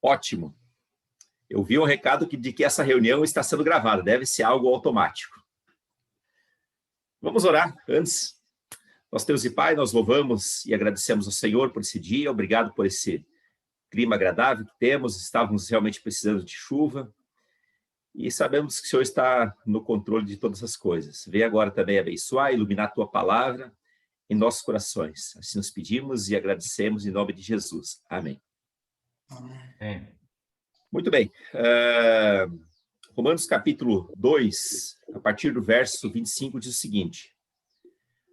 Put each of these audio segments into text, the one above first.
Ótimo. Eu vi um recado de que essa reunião está sendo gravada, deve ser algo automático. Vamos orar antes. Nosso Deus e Pai, nós louvamos e agradecemos ao Senhor por esse dia, obrigado por esse clima agradável que temos, estávamos realmente precisando de chuva, e sabemos que o Senhor está no controle de todas as coisas. Vem agora também abençoar, iluminar a Tua palavra em nossos corações. Assim nos pedimos e agradecemos em nome de Jesus. Amém. Amém. Muito bem. Romanos capítulo 2, a partir do verso 25, diz o seguinte: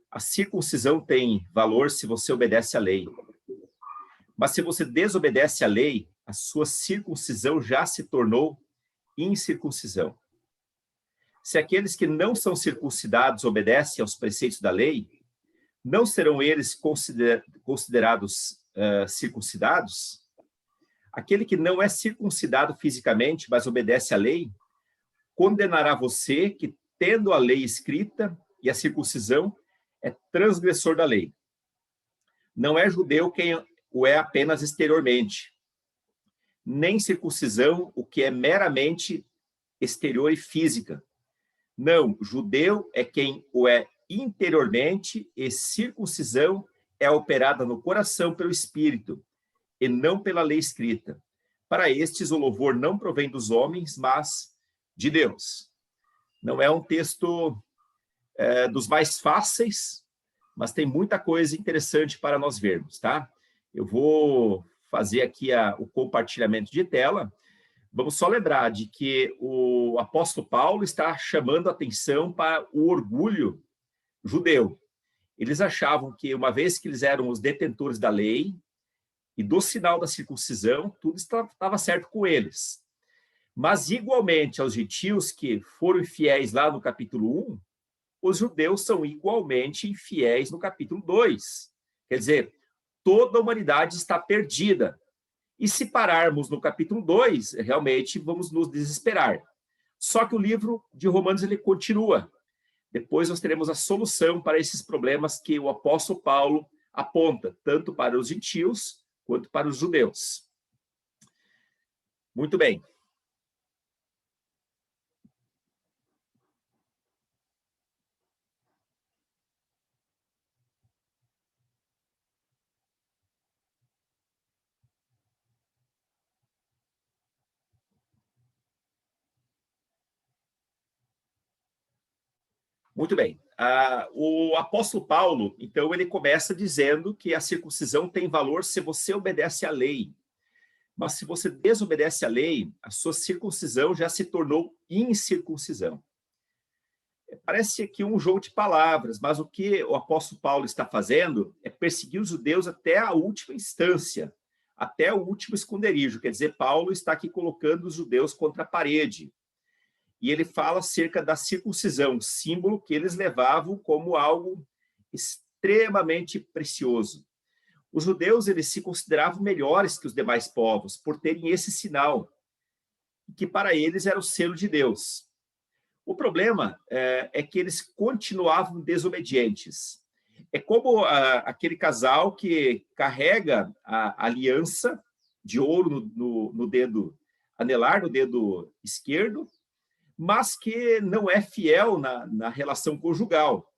a circuncisão tem valor se você obedece à lei. Mas se você desobedece à lei, a sua circuncisão já se tornou incircuncisão. Se aqueles que não são circuncidados obedecem aos preceitos da lei, não serão eles considerados circuncidados? Aquele que não é circuncidado fisicamente, mas obedece à lei, condenará você que, tendo a lei escrita e a circuncisão, é transgressor da lei. Não é judeu quem o é apenas exteriormente, nem circuncisão o que é meramente exterior e física. Não, judeu é quem o é interiormente, e circuncisão é operada no coração pelo Espírito, e não pela lei escrita. Para estes, o louvor não provém dos homens, mas de Deus. Não é um texto dos mais fáceis, mas tem muita coisa interessante para nós vermos, tá? Eu vou fazer aqui o compartilhamento de tela. Vamos só lembrar de que o apóstolo Paulo está chamando a atenção para o orgulho judeu. Eles achavam que, uma vez que eles eram os detentores da lei e do sinal da circuncisão, tudo estava certo com eles. Mas, igualmente aos gentios que foram infiéis lá no capítulo 1, os judeus são igualmente infiéis no capítulo 2. Quer dizer, toda a humanidade está perdida. E se pararmos no capítulo 2, realmente vamos nos desesperar. Só que o livro de Romanos ele continua. Depois nós teremos a solução para esses problemas que o apóstolo Paulo aponta, tanto para os gentios quanto para os judeus. Muito bem. Muito bem. O apóstolo Paulo, então, ele começa dizendo que a circuncisão tem valor se você obedece à lei. Mas se você desobedece à lei, a sua circuncisão já se tornou incircuncisão. Parece aqui um jogo de palavras, mas o que o apóstolo Paulo está fazendo é perseguir os judeus até a última instância, até o último esconderijo. Quer dizer, Paulo está aqui colocando os judeus contra a parede. E ele fala acerca da circuncisão, símbolo que eles levavam como algo extremamente precioso. Os judeus eles se consideravam melhores que os demais povos por terem esse sinal, que para eles era o selo de Deus. O problema é que eles continuavam desobedientes. É como aquele casal que carrega a aliança de ouro no dedo anelar, no dedo esquerdo, mas que não é fiel na relação conjugal.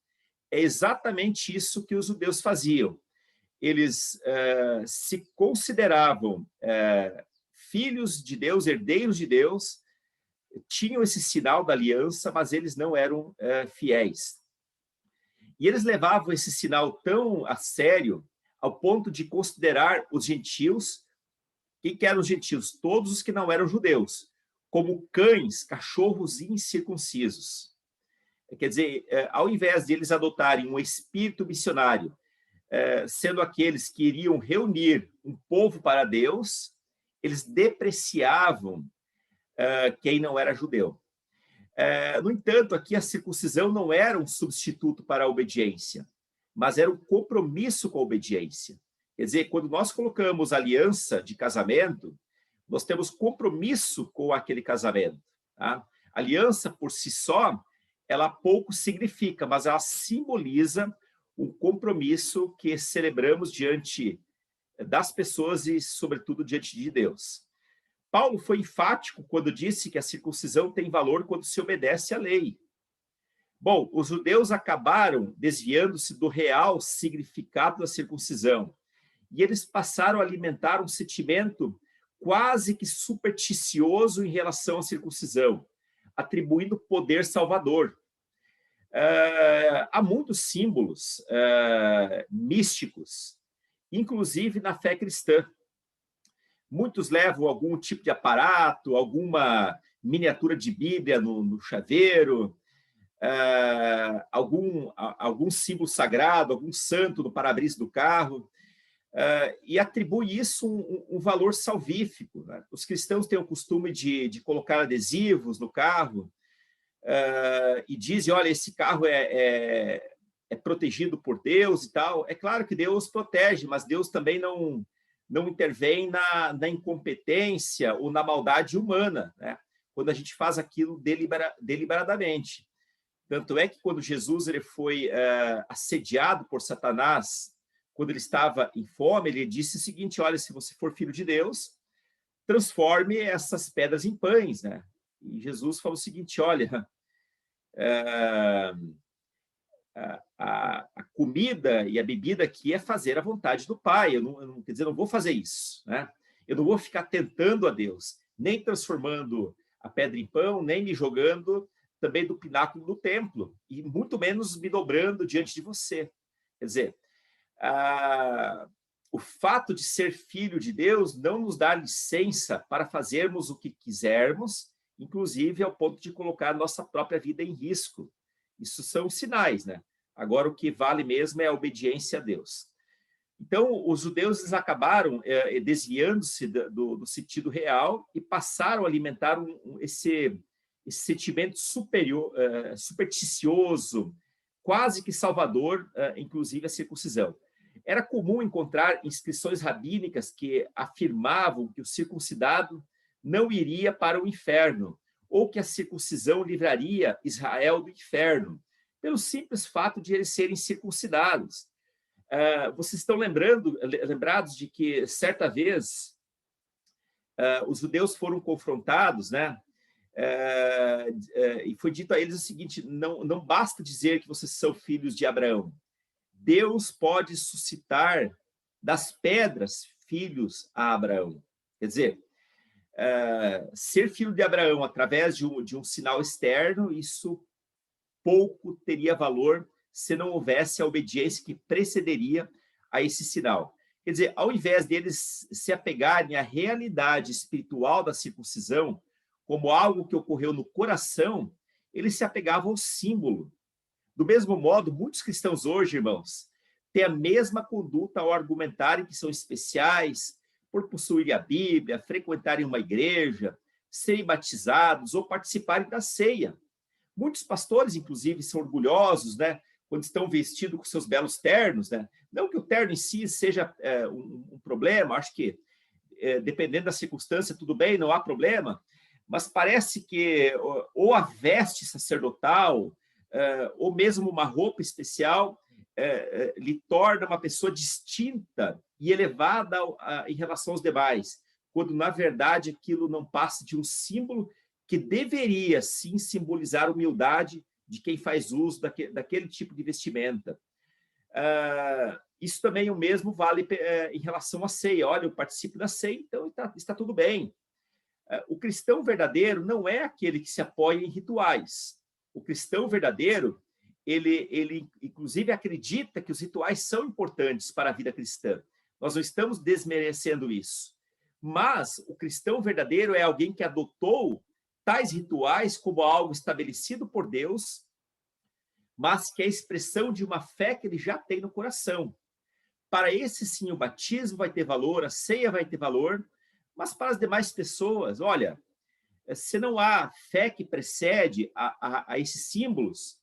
É exatamente isso que os judeus faziam. Eles se consideravam filhos de Deus, herdeiros de Deus, tinham esse sinal da aliança, mas eles não eram fiéis. E eles levavam esse sinal tão a sério, ao ponto de considerar os gentios, quem que eram os gentios? Todos os que não eram judeus, como cães, cachorros incircuncisos. Quer dizer, ao invés de eles adotarem um espírito missionário, sendo aqueles que iriam reunir um povo para Deus, eles depreciavam quem não era judeu. No entanto, aqui a circuncisão não era um substituto para a obediência, mas era um compromisso com a obediência. Quer dizer, quando nós colocamos aliança de casamento, nós temos compromisso com aquele casamento. Tá? Aliança, por si só, ela pouco significa, mas ela simboliza um compromisso que celebramos diante das pessoas e, sobretudo, diante de Deus. Paulo foi enfático quando disse que a circuncisão tem valor quando se obedece à lei. Bom, os judeus acabaram desviando-se do real significado da circuncisão e eles passaram a alimentar um sentimento quase que supersticioso em relação à circuncisão, atribuindo poder salvador. Há muitos símbolos místicos, inclusive na fé cristã. Muitos levam algum tipo de aparato, alguma miniatura de Bíblia no chaveiro, algum símbolo sagrado, algum santo no para-brisa do carro, e atribui isso um valor salvífico, né? Os cristãos têm o costume de colocar adesivos no carro, e dizem, olha, esse carro é protegido por Deus e tal. É claro que Deus protege, mas Deus também não intervém na incompetência ou na maldade humana, né? Quando a gente faz aquilo deliberadamente. Tanto é que quando Jesus ele foi assediado por Satanás, quando ele estava em fome, ele disse o seguinte, olha, se você for filho de Deus, transforme essas pedras em pães, né? E Jesus falou o seguinte, olha, a comida e a bebida aqui é fazer a vontade do Pai, quer dizer, eu não vou fazer isso, né? Eu não vou ficar tentando a Deus, nem transformando a pedra em pão, nem me jogando também do pináculo do templo, e muito menos me dobrando diante de você. Quer dizer, o fato de ser filho de Deus não nos dá licença para fazermos o que quisermos, inclusive ao ponto de colocar a nossa própria vida em risco. Isso são sinais, né? Agora, o que vale mesmo é a obediência a Deus. Então, os judeus eles acabaram desviando-se do sentido real e passaram a alimentar esse sentimento superior, supersticioso, quase que salvador, inclusive a circuncisão. Era comum encontrar inscrições rabínicas que afirmavam que o circuncidado não iria para o inferno, ou que a circuncisão livraria Israel do inferno, pelo simples fato de eles serem circuncidados. Vocês estão lembrados de que, certa vez, os judeus foram confrontados, né? E foi dito a eles o seguinte, não basta dizer que vocês são filhos de Abraão. Deus pode suscitar das pedras filhos a Abraão. Quer dizer, ser filho de Abraão através de um sinal externo, isso pouco teria valor se não houvesse a obediência que precederia a esse sinal. Quer dizer, ao invés deles se apegarem à realidade espiritual da circuncisão, como algo que ocorreu no coração, eles se apegavam ao símbolo. Do mesmo modo, muitos cristãos hoje, irmãos, têm a mesma conduta ao argumentarem que são especiais por possuírem a Bíblia, frequentarem uma igreja, serem batizados ou participarem da ceia. Muitos pastores, inclusive, são orgulhosos, né, quando estão vestidos com seus belos ternos, né? Não que o terno em si seja um problema, acho que, dependendo da circunstância, tudo bem, não há problema, mas parece que ou a veste sacerdotal, ou mesmo uma roupa especial, lhe torna uma pessoa distinta e elevada em relação aos demais, quando, na verdade, aquilo não passa de um símbolo que deveria, sim, simbolizar a humildade de quem faz uso daquele tipo de vestimenta. Isso também o mesmo vale em relação à ceia. Olha, eu participo da ceia, então está tudo bem. O cristão verdadeiro não é aquele que se apoia em rituais. O cristão verdadeiro, ele inclusive acredita que os rituais são importantes para a vida cristã. Nós não estamos desmerecendo isso. Mas o cristão verdadeiro é alguém que adotou tais rituais como algo estabelecido por Deus, mas que é a expressão de uma fé que ele já tem no coração. Para esse, sim, o batismo vai ter valor, a ceia vai ter valor, mas para as demais pessoas, olha, se não há fé que precede a esses símbolos,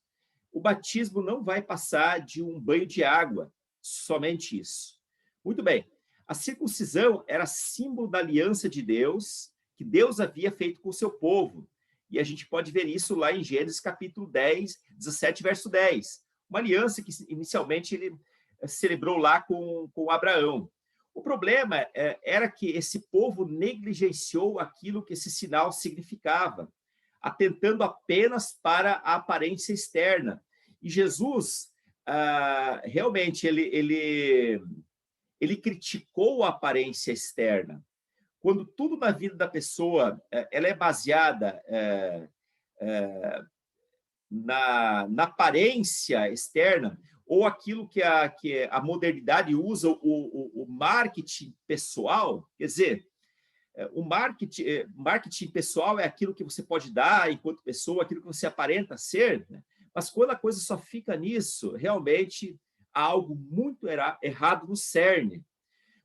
o batismo não vai passar de um banho de água, somente isso. Muito bem, a circuncisão era símbolo da aliança de Deus, que Deus havia feito com o seu povo. E a gente pode ver isso lá em Gênesis capítulo 10, 17, verso 10. Uma aliança que inicialmente ele celebrou lá com Abraão. O problema era que esse povo negligenciou aquilo que esse sinal significava, atentando apenas para a aparência externa. E Jesus, realmente, ele criticou a aparência externa. Quando tudo na vida da pessoa ela é baseada na aparência externa, ou aquilo que a modernidade usa, o marketing pessoal, quer dizer, o marketing pessoal é aquilo que você pode dar enquanto pessoa, aquilo que você aparenta ser, né? Mas quando a coisa só fica nisso, realmente há algo muito errado no cerne.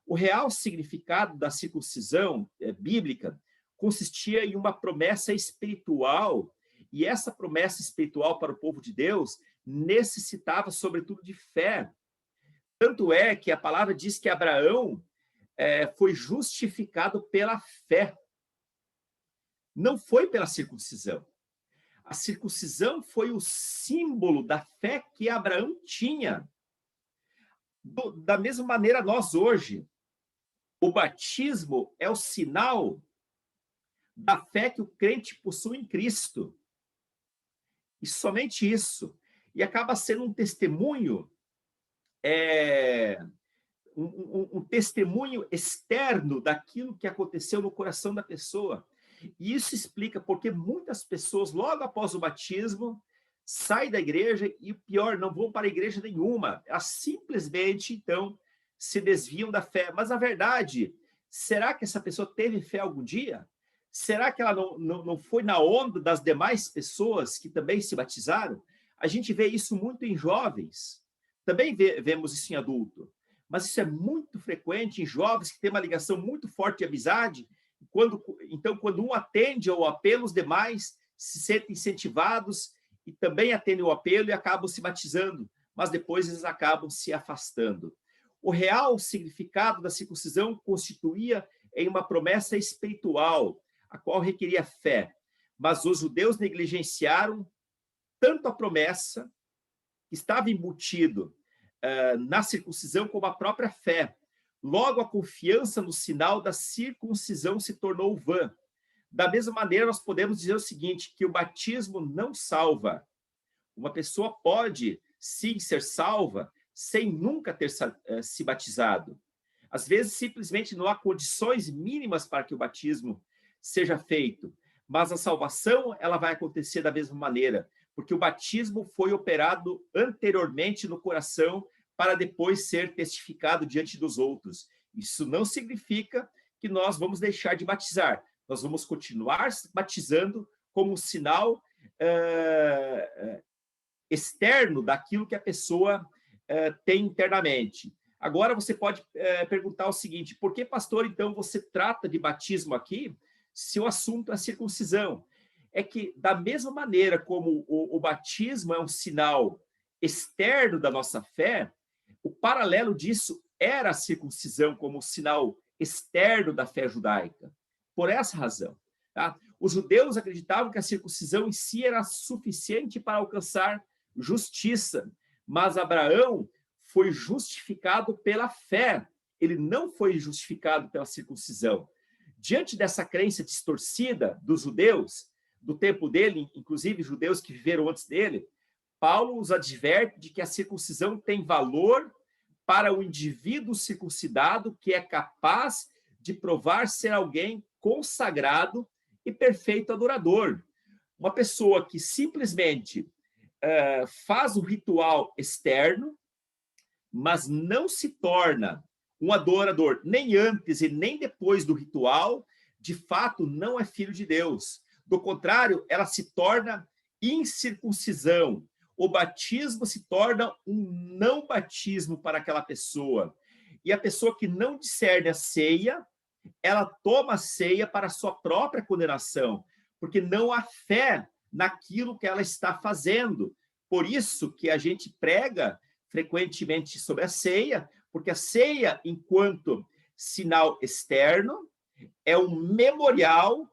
O real significado da circuncisão bíblica consistia em uma promessa espiritual, e essa promessa espiritual para o povo de Deus necessitava, sobretudo, de fé. Tanto é que a palavra diz que Abraão foi justificado pela fé, não foi pela circuncisão. A circuncisão foi o símbolo da fé que Abraão tinha. Da mesma maneira, nós hoje, o batismo é o sinal da fé que o crente possui em Cristo. E somente isso. E acaba sendo um testemunho, um testemunho externo daquilo que aconteceu no coração da pessoa. E isso explica porque muitas pessoas, logo após o batismo, saem da igreja e, pior, não vão para a igreja nenhuma. Elas simplesmente, então, se desviam da fé. Mas, na verdade, será que essa pessoa teve fé algum dia? Será que ela não foi na onda das demais pessoas que também se batizaram? A gente vê isso muito em jovens. Também vemos isso em adulto. Mas isso é muito frequente em jovens que têm uma ligação muito forte de amizade. Então, quando um atende ao apelo, os demais se sentem incentivados e também atendem o apelo e acabam se batizando, mas depois eles acabam se afastando. O real significado da circuncisão constituía em uma promessa espiritual, a qual requeria fé, mas os judeus negligenciaram tanto a promessa que estava embutido na circuncisão como a própria fé. Logo, a confiança no sinal da circuncisão se tornou vã. Da mesma maneira, nós podemos dizer o seguinte, que o batismo não salva. Uma pessoa pode, sim, ser salva sem nunca ter se batizado. Às vezes, simplesmente não há condições mínimas para que o batismo seja feito, mas a salvação ela vai acontecer da mesma maneira, porque o batismo foi operado anteriormente no coração para depois ser testificado diante dos outros. Isso não significa que nós vamos deixar de batizar. Nós vamos continuar batizando como um sinal externo daquilo que a pessoa tem internamente. Agora, você pode perguntar o seguinte, por que, pastor, então, você trata de batismo aqui se o assunto é circuncisão? É que, da mesma maneira como o batismo é um sinal externo da nossa fé, o paralelo disso era a circuncisão como sinal externo da fé judaica. Por essa razão. Tá? Os judeus acreditavam que a circuncisão em si era suficiente para alcançar justiça, mas Abraão foi justificado pela fé. Ele não foi justificado pela circuncisão. Diante dessa crença distorcida dos judeus, do tempo dele, inclusive judeus que viveram antes dele, Paulo os adverte de que a circuncisão tem valor para o indivíduo circuncidado que é capaz de provar ser alguém consagrado e perfeito adorador. Uma pessoa que simplesmente faz o ritual externo, mas não se torna um adorador nem antes e nem depois do ritual, de fato não é filho de Deus. Do contrário, ela se torna incircuncisão. O batismo se torna um não batismo para aquela pessoa. E a pessoa que não discerne a ceia, ela toma a ceia para a sua própria condenação, porque não há fé naquilo que ela está fazendo. Por isso que a gente prega frequentemente sobre a ceia, porque a ceia, enquanto sinal externo, é um memorial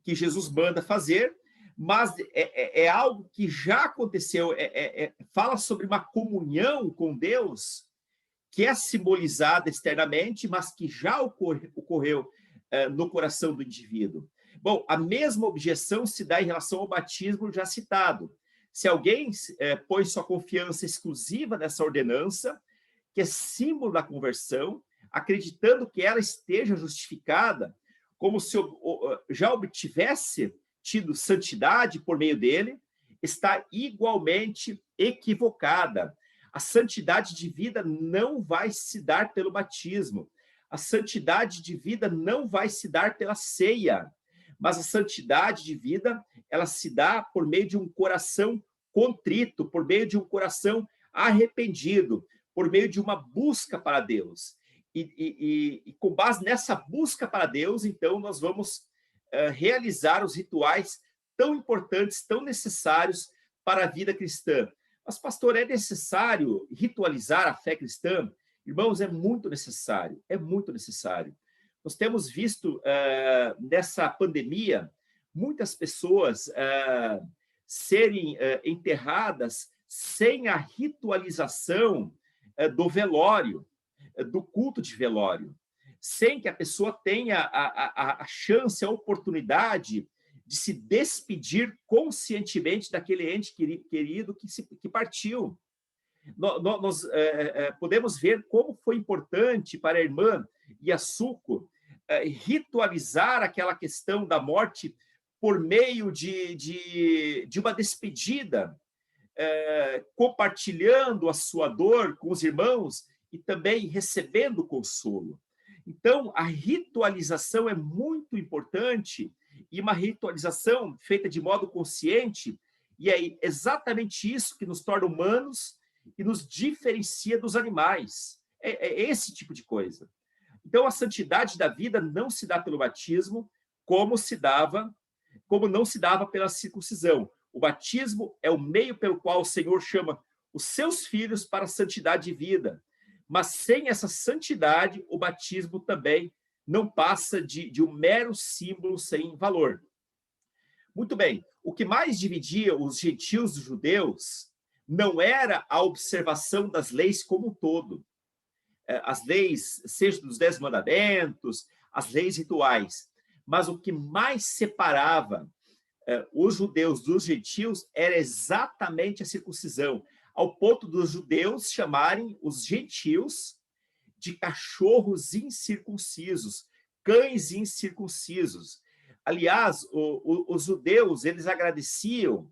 que Jesus manda fazer, mas é algo que já aconteceu, fala sobre uma comunhão com Deus que é simbolizada externamente, mas que já ocorreu no coração do indivíduo. Bom, a mesma objeção se dá em relação ao batismo já citado. Se alguém põe sua confiança exclusiva nessa ordenança, que é símbolo da conversão, acreditando que ela esteja justificada, como se já obtivesse tido santidade por meio dele, está igualmente equivocada. A santidade de vida não vai se dar pelo batismo. A santidade de vida não vai se dar pela ceia. Mas a santidade de vida, ela se dá por meio de um coração contrito, por meio de um coração arrependido, por meio de uma busca para Deus. E com base nessa busca para Deus, então, nós vamos realizar os rituais tão importantes, tão necessários para a vida cristã. Mas, pastor, é necessário ritualizar a fé cristã? Irmãos, é muito necessário, é muito necessário. Nós temos visto nessa pandemia muitas pessoas serem enterradas sem a ritualização do velório, do culto de velório, sem que a pessoa tenha a chance, a oportunidade de se despedir conscientemente daquele ente querido que partiu. Nós podemos ver como foi importante para a irmã Yasuko ritualizar aquela questão da morte por meio de uma despedida, compartilhando a sua dor com os irmãos e também recebendo consolo. Então, a ritualização é muito importante, e uma ritualização feita de modo consciente, e é exatamente isso que nos torna humanos e nos diferencia dos animais. É esse tipo de coisa. Então, a santidade da vida não se dá pelo batismo, como não se dava pela circuncisão. O batismo é o meio pelo qual o Senhor chama os seus filhos para a santidade de vida. Mas sem essa santidade, o batismo também não passa de um mero símbolo sem valor. Muito bem, o que mais dividia os gentios dos judeus não era a observação das leis como um todo. As leis, seja dos 10 mandamentos, as leis rituais, mas o que mais separava os judeus dos gentios era exatamente a circuncisão, ao ponto dos judeus chamarem os gentios de cachorros incircuncisos, cães incircuncisos. Aliás, os judeus, eles agradeciam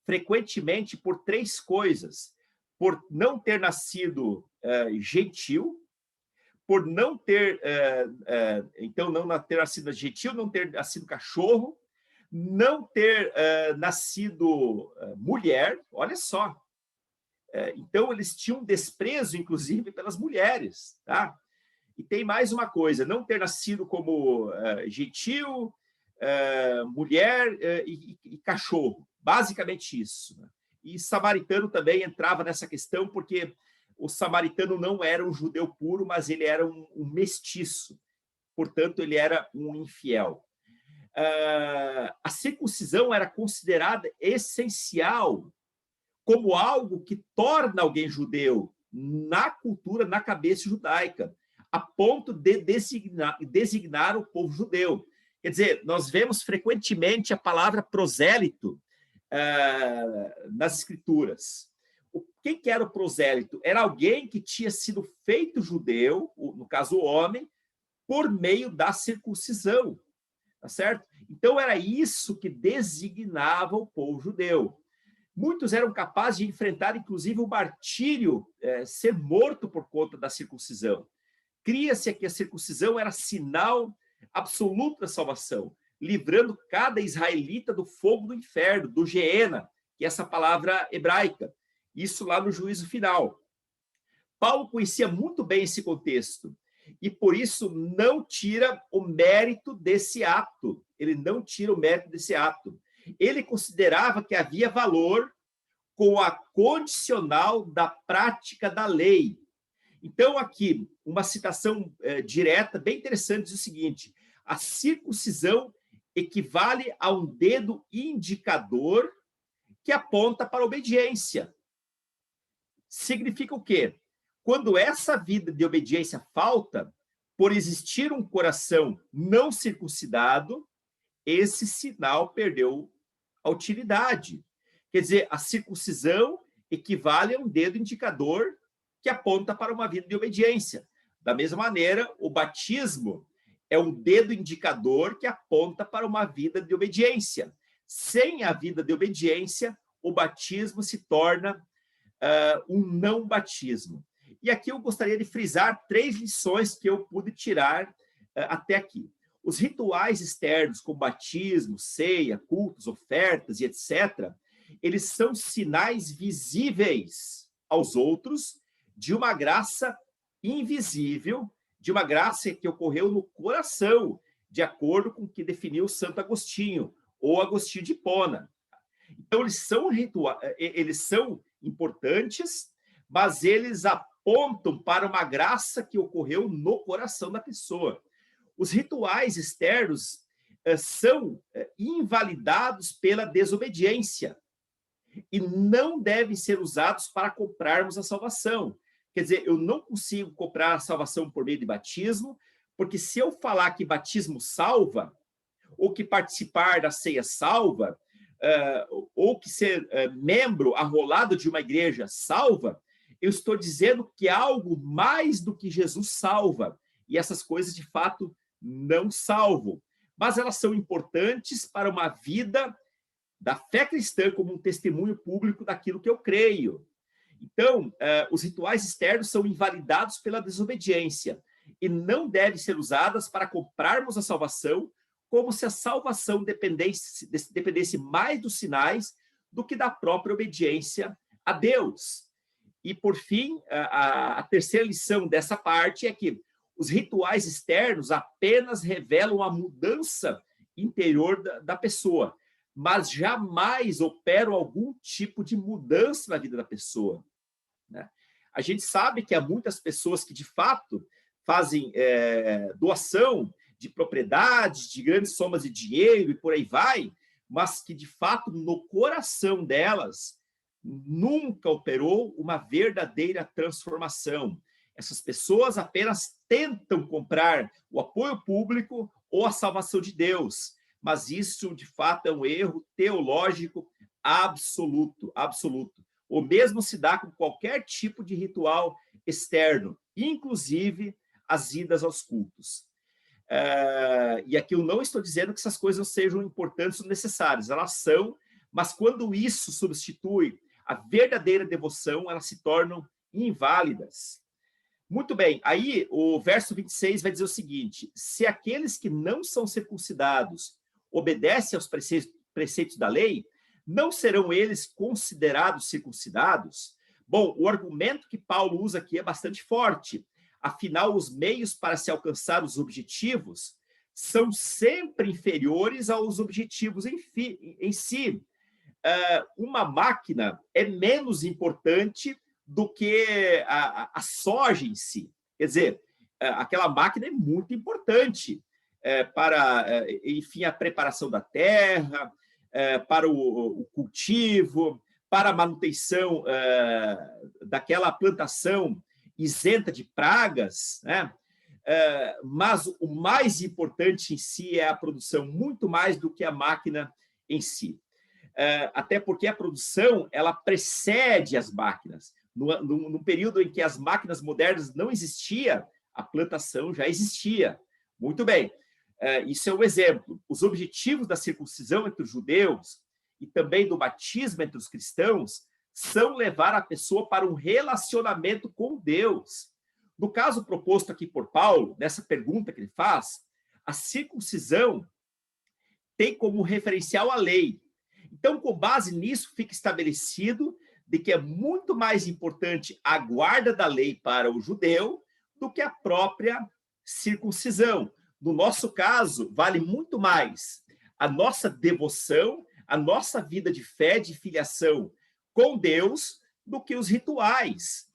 frequentemente por 3 coisas: por não ter nascido gentil, por não ter, então, não ter nascido gentil, não ter nascido cachorro, não ter nascido mulher, olha só. Então, eles tinham desprezo, inclusive, pelas mulheres, tá? E tem mais uma coisa: não ter nascido como gentil, mulher e cachorro. Basicamente isso. Né? E samaritano também entrava nessa questão, porque o samaritano não era um judeu puro, mas ele era um mestiço. Portanto, ele era um infiel. A circuncisão era considerada essencial como algo que torna alguém judeu na cultura, na cabeça judaica, a ponto de designar o povo judeu. Quer dizer, nós vemos frequentemente a palavra prosélito nas escrituras. Quem que era o prosélito? Era alguém que tinha sido feito judeu, no caso o homem, por meio da circuncisão, tá certo? Então era isso que designava o povo judeu. Muitos eram capazes de enfrentar, inclusive, o martírio, ser morto por conta da circuncisão. Cria-se que a circuncisão era sinal absoluto da salvação, livrando cada israelita do fogo do inferno, do Geena, que é essa palavra hebraica. Isso lá no juízo final. Paulo conhecia muito bem esse contexto e, por isso, não tira o mérito desse ato. Ele não tira o mérito desse ato. Ele considerava que havia valor com a condicional da prática da lei. Então, aqui, uma citação direta, bem interessante, diz o seguinte: a circuncisão equivale a um dedo indicador que aponta para a obediência. Significa o quê? Quando essa vida de obediência falta, por existir um coração não circuncidado, esse sinal perdeu a utilidade. Quer dizer, a circuncisão equivale a um dedo indicador que aponta para uma vida de obediência. Da mesma maneira, o batismo é um dedo indicador que aponta para uma vida de obediência. Sem a vida de obediência, o batismo se torna um não batismo. E aqui eu gostaria de frisar 3 lições que eu pude tirar até aqui. Os rituais externos, como batismo, ceia, cultos, ofertas e etc., eles são sinais visíveis aos outros de uma graça invisível, de uma graça que ocorreu no coração, de acordo com o que definiu Santo Agostinho, ou Agostinho de Hipona. Então, eles são importantes, mas eles apontam para uma graça que ocorreu no coração da pessoa. Os rituais externos são invalidados pela desobediência e não devem ser usados para comprarmos a salvação. Quer dizer, eu não consigo comprar a salvação por meio de batismo, porque se eu falar que batismo salva, ou que participar da ceia salva, ou que ser membro arrolado de uma igreja salva, eu estou dizendo que há algo mais do que Jesus salva. E essas coisas, de fato, não salvam. Mas elas são importantes para uma vida da fé cristã como um testemunho público daquilo que eu creio. Então, os rituais externos são invalidados pela desobediência e não devem ser usadas para comprarmos a salvação, como se a salvação dependesse mais dos sinais do que da própria obediência a Deus. E, por fim, a terceira lição dessa parte é que os rituais externos apenas revelam a mudança interior da pessoa, mas jamais operam algum tipo de mudança na vida da pessoa, né? A gente sabe que há muitas pessoas que, de fato, fazem doação de propriedades, de grandes somas de dinheiro e por aí vai, mas que, de fato, no coração delas, nunca operou uma verdadeira transformação. Essas pessoas apenas tentam comprar o apoio público ou a salvação de Deus, mas isso, de fato, é um erro teológico absoluto, absoluto. O mesmo se dá com qualquer tipo de ritual externo, inclusive as idas aos cultos. E aqui eu não estou dizendo que essas coisas não sejam importantes ou necessárias, elas são, mas quando isso substitui a verdadeira devoção, elas se tornam inválidas. Muito bem, aí o verso 26 vai dizer o seguinte: se aqueles que não são circuncidados obedecem aos preceitos da lei, não serão eles considerados circuncidados? Bom, o argumento que Paulo usa aqui é bastante forte. Afinal, os meios para se alcançar os objetivos são sempre inferiores aos objetivos em si. Uma máquina é menos importante do que a soja em si. Quer dizer, aquela máquina é muito importante para, enfim, a preparação da terra, para o cultivo, para a manutenção daquela plantação isenta de pragas, né? Mas o mais importante em si é a produção, muito mais do que a máquina em si. Até porque a produção ela precede as máquinas. No período em que as máquinas modernas não existiam, a plantação já existia. Muito bem, isso é um exemplo. Os objetivos da circuncisão entre os judeus e também do batismo entre os cristãos são levar a pessoa para um relacionamento com Deus. No caso proposto aqui por Paulo, nessa pergunta que ele faz, a circuncisão tem como referencial a lei. Então, com base nisso, fica estabelecido de que é muito mais importante a guarda da lei para o judeu do que a própria circuncisão. No nosso caso, vale muito mais a nossa devoção, a nossa vida de fé, de filiação com Deus, do que os rituais,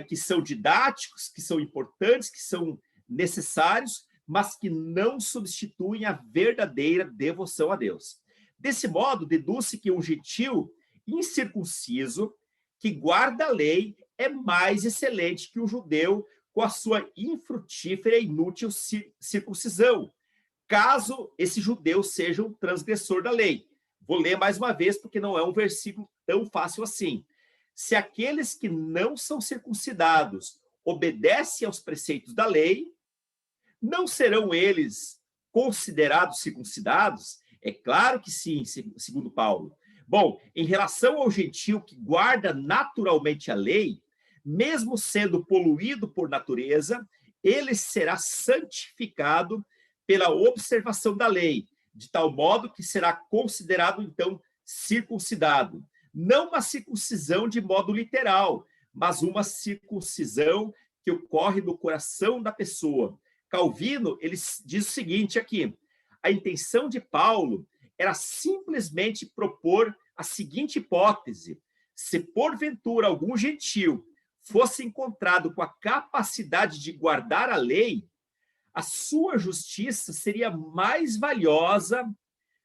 que são didáticos, que são importantes, que são necessários, mas que não substituem a verdadeira devoção a Deus. Desse modo, deduz-se que um gentil incircunciso que guarda a lei é mais excelente que o judeu com a sua infrutífera e inútil circuncisão, caso esse judeu seja um transgressor da lei. Vou ler mais uma vez, porque não é um versículo tão fácil assim. Se aqueles que não são circuncidados obedecem aos preceitos da lei, não serão eles considerados circuncidados? É claro que sim, segundo Paulo. Bom, em relação ao gentio que guarda naturalmente a lei, mesmo sendo poluído por natureza, ele será santificado pela observação da lei, de tal modo que será considerado, então, circuncidado. Não uma circuncisão de modo literal, mas uma circuncisão que ocorre no coração da pessoa. Calvino, ele diz o seguinte aqui: a intenção de Paulo era simplesmente propor a seguinte hipótese: se porventura algum gentio fosse encontrado com a capacidade de guardar a lei, a sua justiça seria mais valiosa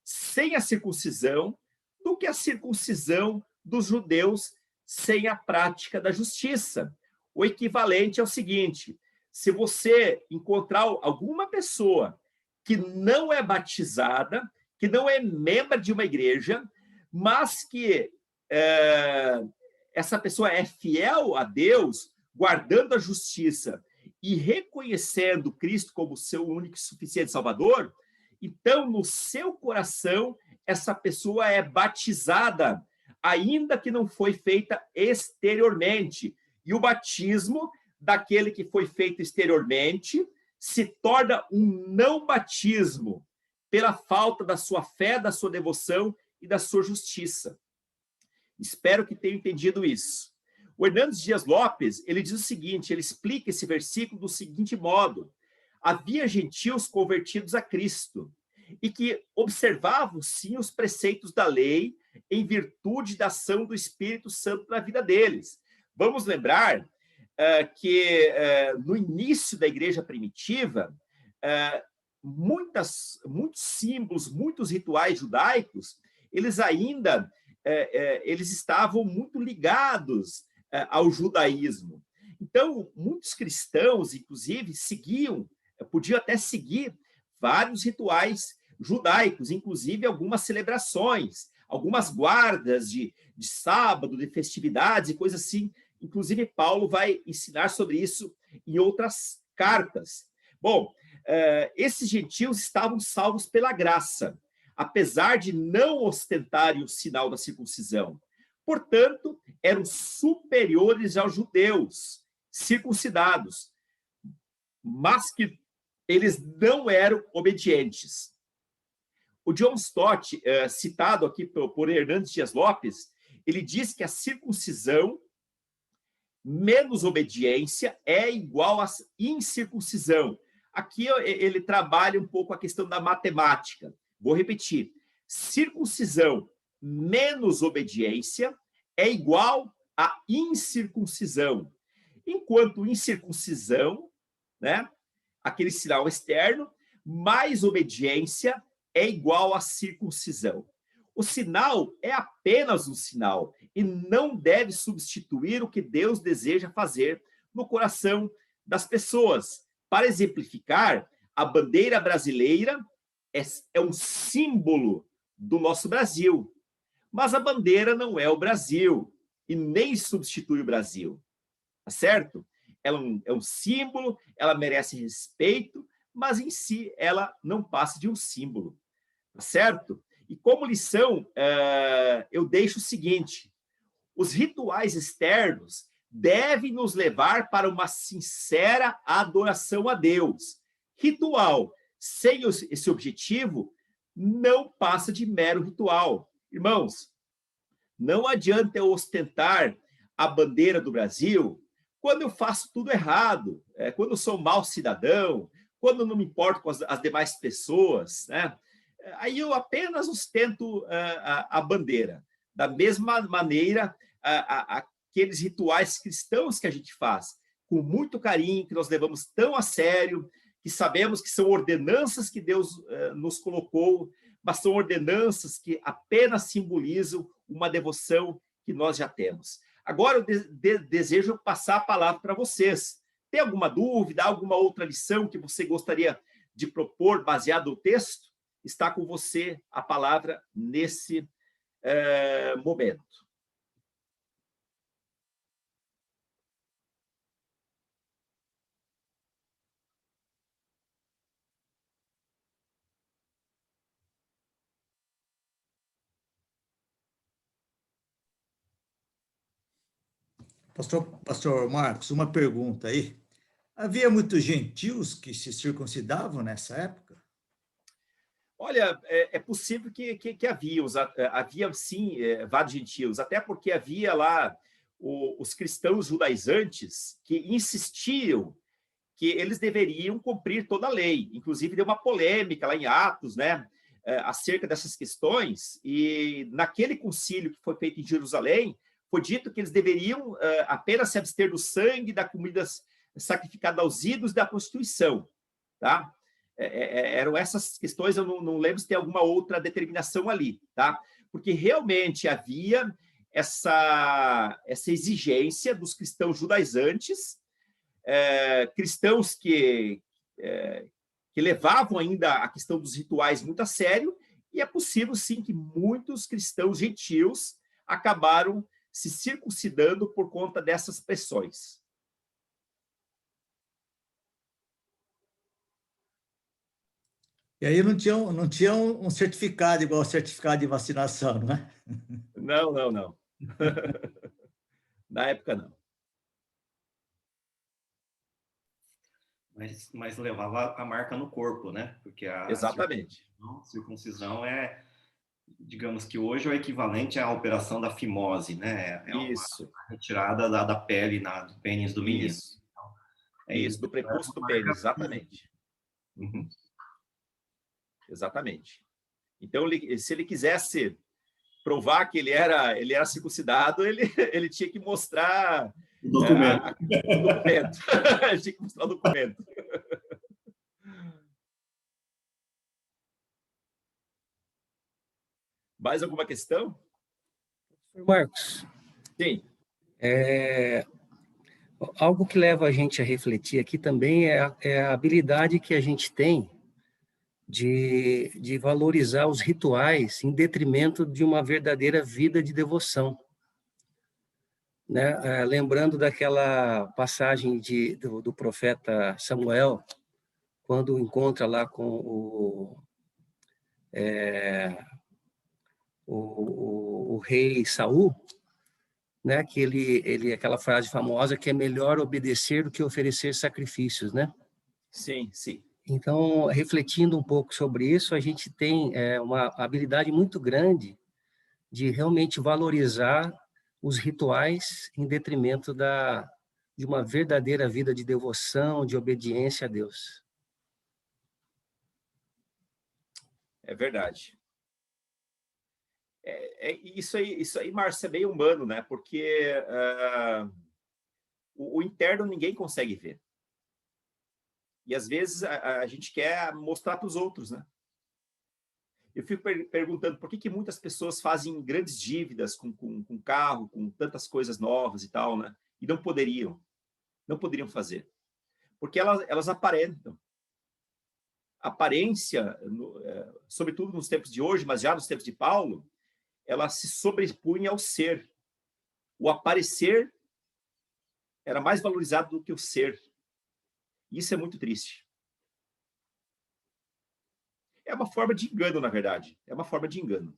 sem a circuncisão do que a circuncisão dos judeus sem a prática da justiça. O equivalente é o seguinte: se você encontrar alguma pessoa que não é batizada, que não é membro de uma igreja, mas que essa pessoa é fiel a Deus, guardando a justiça e reconhecendo Cristo como seu único e suficiente Salvador, então, no seu coração, essa pessoa é batizada, ainda que não foi feita exteriormente. E o batismo daquele que foi feito exteriormente se torna um não batismo pela falta da sua fé, da sua devoção e da sua justiça. Espero que tenham entendido isso. O Hernandes Dias Lopes, ele diz o seguinte, ele explica esse versículo do seguinte modo: havia gentios convertidos a Cristo e que observavam, sim, os preceitos da lei em virtude da ação do Espírito Santo na vida deles. Vamos lembrar que no início da igreja primitiva, muitos símbolos, muitos rituais judaicos, eles ainda eles estavam muito ligados ao judaísmo. Então, muitos cristãos, inclusive, podiam até seguir vários rituais judaicos, inclusive algumas celebrações, algumas guardas de sábado, de festividades e coisas assim. Inclusive, Paulo vai ensinar sobre isso em outras cartas. Bom, esses gentios estavam salvos pela graça, apesar de não ostentarem o sinal da circuncisão. Portanto, eram superiores aos judeus circuncidados, mas que eles não eram obedientes. O John Stott, citado aqui por Hernandes Dias Lopes, ele diz que a circuncisão menos obediência é igual a incircuncisão. Aqui ele trabalha um pouco a questão da matemática. Vou repetir. Circuncisão menos obediência é igual a incircuncisão. Enquanto incircuncisão, né, aquele sinal externo, mais obediência é igual a circuncisão. O sinal é apenas um sinal e não deve substituir o que Deus deseja fazer no coração das pessoas. Para exemplificar, a bandeira brasileira é um símbolo do nosso Brasil, mas a bandeira não é o Brasil e nem substitui o Brasil, tá certo? Ela é um símbolo, ela merece respeito, mas em si ela não passa de um símbolo, tá certo? E como lição, eu deixo o seguinte: os rituais externos devem nos levar para uma sincera adoração a Deus. Ritual sem esse objetivo não passa de mero ritual. Irmãos, não adianta eu ostentar a bandeira do Brasil quando eu faço tudo errado, quando eu sou um mau cidadão, quando eu não me importo com as demais pessoas, né? Aí eu apenas ostento a bandeira. Da mesma maneira, aqueles rituais cristãos que a gente faz com muito carinho, que nós levamos tão a sério, que sabemos que são ordenanças que Deus nos colocou, mas são ordenanças que apenas simbolizam uma devoção que nós já temos. Agora eu desejo passar a palavra para vocês. Tem alguma dúvida, alguma outra lição que você gostaria de propor baseado no texto? Está com você a palavra nesse momento. Pastor Marcos, uma pergunta aí. Havia muitos gentios que se circuncidavam nessa época? Olha, é possível que havia sim vários gentios, até porque havia lá os cristãos judaizantes que insistiam que eles deveriam cumprir toda a lei. Inclusive, deu uma polêmica lá em Atos, né, acerca dessas questões, e naquele concílio que foi feito em Jerusalém, foi dito que eles deveriam apenas se abster do sangue, da comida sacrificada aos ídolos e da prostituição. Tá? Eram essas questões, eu não lembro se tem alguma outra determinação ali, tá? Porque realmente havia essa exigência dos cristãos judaizantes, cristãos que levavam ainda a questão dos rituais muito a sério, e é possível, sim, que muitos cristãos gentios acabaram se circuncidando por conta dessas pressões. E aí não tinha um certificado igual ao certificado de vacinação, não é? Não. Na época, não. Mas levava a marca no corpo, né? Porque Exatamente. Circuncisão é, digamos que hoje é o equivalente à operação da fimose, né? É Isso. uma retirada da pele, do pênis do menino. Isso. Isso, do prepúcio do pênis, exatamente. Uhum. Exatamente. Então, se ele quisesse provar que ele era circuncidado, ele tinha que mostrar o documento. O documento. Ele tinha que mostrar o documento. Mais alguma questão? Marcos. Sim. Algo que leva a gente a refletir aqui também é a habilidade que a gente tem de valorizar os rituais em detrimento de uma verdadeira vida de devoção. Né? Lembrando daquela passagem do profeta Samuel, quando encontra lá com o rei Saul, né? Que ele aquela frase famosa que é melhor obedecer do que oferecer sacrifícios, né? Sim, sim. Então, refletindo um pouco sobre isso, a gente tem uma habilidade muito grande de realmente valorizar os rituais em detrimento de uma verdadeira vida de devoção, de obediência a Deus. É verdade. Isso aí, Márcio, é bem humano, né? Porque o interno ninguém consegue ver. E, às vezes, a gente quer mostrar para os outros, né? Eu fico perguntando por que muitas pessoas fazem grandes dívidas com carro, com tantas coisas novas e tal, né? E não poderiam fazer. Porque elas aparentam. A aparência, sobretudo nos tempos de hoje, mas já nos tempos de Paulo, ela se sobrepunha ao ser. O aparecer era mais valorizado do que o ser. Isso é muito triste. É uma forma de engano, na verdade. É uma forma de engano.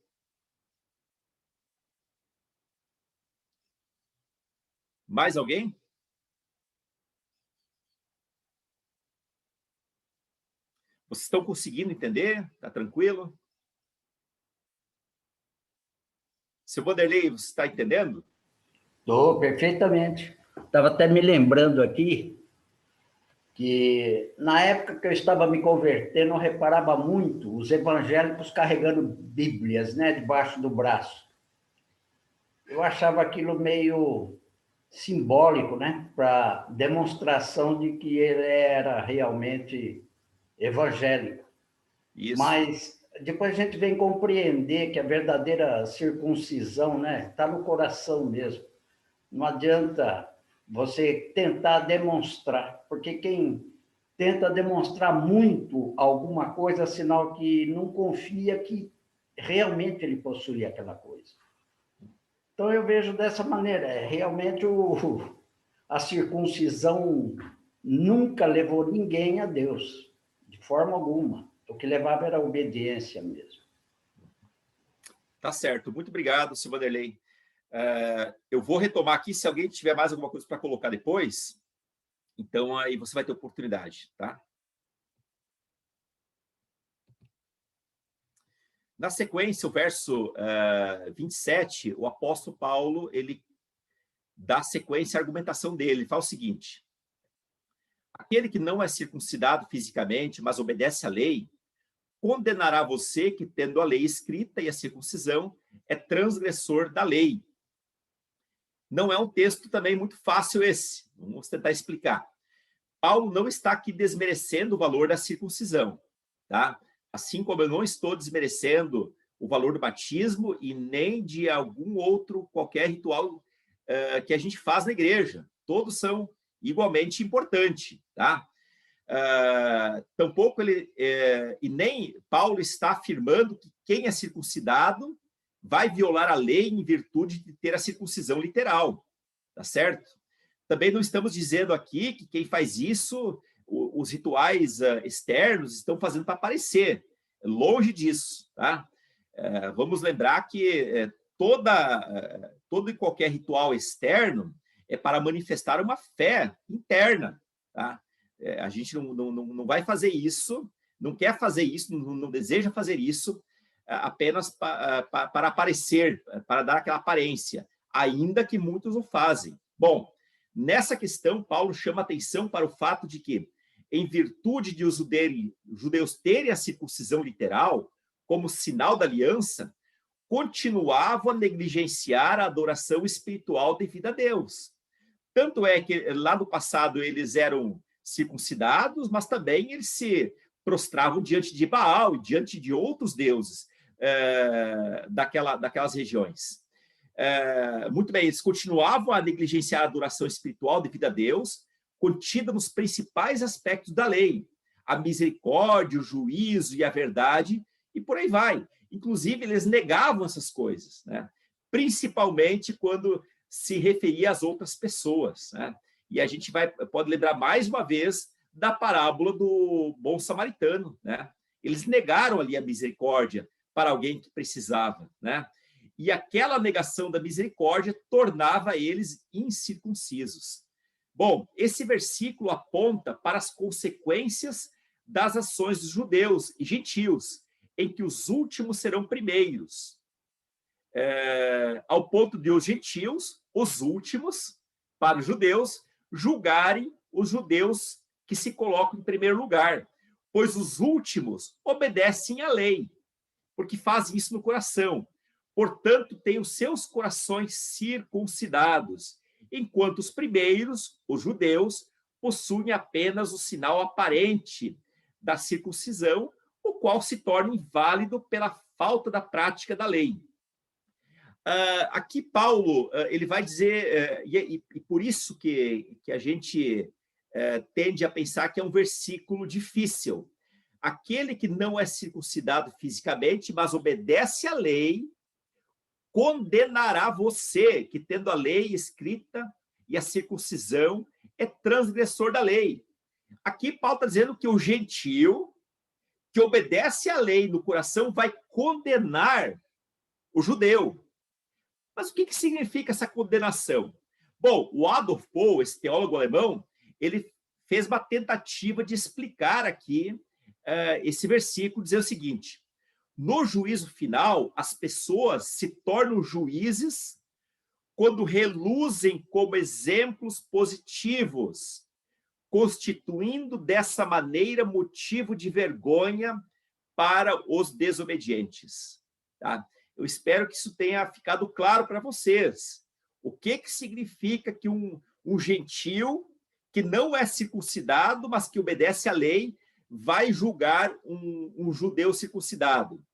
Mais alguém? Vocês estão conseguindo entender? Está tranquilo? Seu Vanderlei, você está entendendo? Estou perfeitamente. Estava até me lembrando aqui que, na época que eu estava me convertendo, eu reparava muito os evangélicos carregando bíblias, né, debaixo do braço. Eu achava aquilo meio simbólico, né, para demonstração de que ele era realmente evangélico. Isso. Mas depois a gente vem compreender que a verdadeira circuncisão, né, está no coração mesmo. Não adianta você tentar demonstrar, porque quem tenta demonstrar muito alguma coisa, é sinal que não confia que realmente ele possui aquela coisa. Então, eu vejo dessa maneira, realmente a circuncisão nunca levou ninguém a Deus, de forma alguma. O que levava era a obediência mesmo. Tá certo. Muito obrigado, Silvio Vanderlei. Eu vou retomar aqui, se alguém tiver mais alguma coisa para colocar depois, então aí você vai ter oportunidade, tá? Na sequência, o verso 27, o apóstolo Paulo, ele dá sequência à argumentação dele. Ele fala o seguinte: aquele que não é circuncidado fisicamente, mas obedece à lei, condenará você que, tendo a lei escrita e a circuncisão, é transgressor da lei. Não é um texto também muito fácil esse. Vamos tentar explicar. Paulo não está aqui desmerecendo o valor da circuncisão, tá? Assim como eu não estou desmerecendo o valor do batismo e nem de algum outro, qualquer ritual que a gente faz na igreja. Todos são igualmente importantes, tá? Tampouco ele, e nem Paulo está afirmando que quem é circuncidado vai violar a lei em virtude de ter a circuncisão literal, tá certo? Também não estamos dizendo aqui que quem faz isso, os rituais externos estão fazendo para aparecer. Longe disso, tá? Vamos lembrar que todo e qualquer ritual externo é para manifestar uma fé interna, tá? A gente não vai fazer isso, não quer fazer isso, não deseja fazer isso apenas para aparecer, para dar aquela aparência, ainda que muitos o fazem. Bom, nessa questão, Paulo chama atenção para o fato de que, em virtude de os judeus terem a circuncisão literal como sinal da aliança, continuavam a negligenciar a adoração espiritual devida a Deus. Tanto é que lá no passado eles eram circuncidados, mas também eles se prostravam diante de Baal e diante de outros deuses daquelas regiões. Muito bem, eles continuavam a negligenciar a adoração espiritual devida a Deus, contida nos principais aspectos da lei, a misericórdia, o juízo e a verdade, e por aí vai. Inclusive, eles negavam essas coisas, né? Principalmente quando se referia às outras pessoas, né? E a gente pode lembrar mais uma vez da parábola do bom samaritano, né? Eles negaram ali a misericórdia para alguém que precisava, né? E aquela negação da misericórdia tornava eles incircuncisos. Bom, esse versículo aponta para as consequências das ações dos judeus e gentios, em que os últimos serão primeiros, ao ponto de os gentios, os últimos, para os judeus, julgarem os judeus que se colocam em primeiro lugar, pois os últimos obedecem à lei, porque fazem isso no coração. Portanto, têm os seus corações circuncidados, enquanto os primeiros, os judeus, possuem apenas o sinal aparente da circuncisão, o qual se torna inválido pela falta da prática da lei. Aqui Paulo ele vai dizer, e por isso que a gente tende a pensar que é um versículo difícil. Aquele que não é circuncidado fisicamente, mas obedece à lei, condenará você, que tendo a lei escrita e a circuncisão é transgressor da lei. Aqui Paulo está dizendo que o gentio que obedece à lei no coração vai condenar o judeu. Mas o que significa essa condenação? Bom, o Adolf Pohl, esse teólogo alemão, ele fez uma tentativa de explicar aqui esse versículo, dizendo o seguinte: no juízo final, as pessoas se tornam juízes quando reluzem como exemplos positivos, constituindo dessa maneira motivo de vergonha para os desobedientes. Tá? Eu espero que isso tenha ficado claro para vocês. O que significa que um gentio que não é circuncidado, mas que obedece à lei, vai julgar um judeu circuncidado?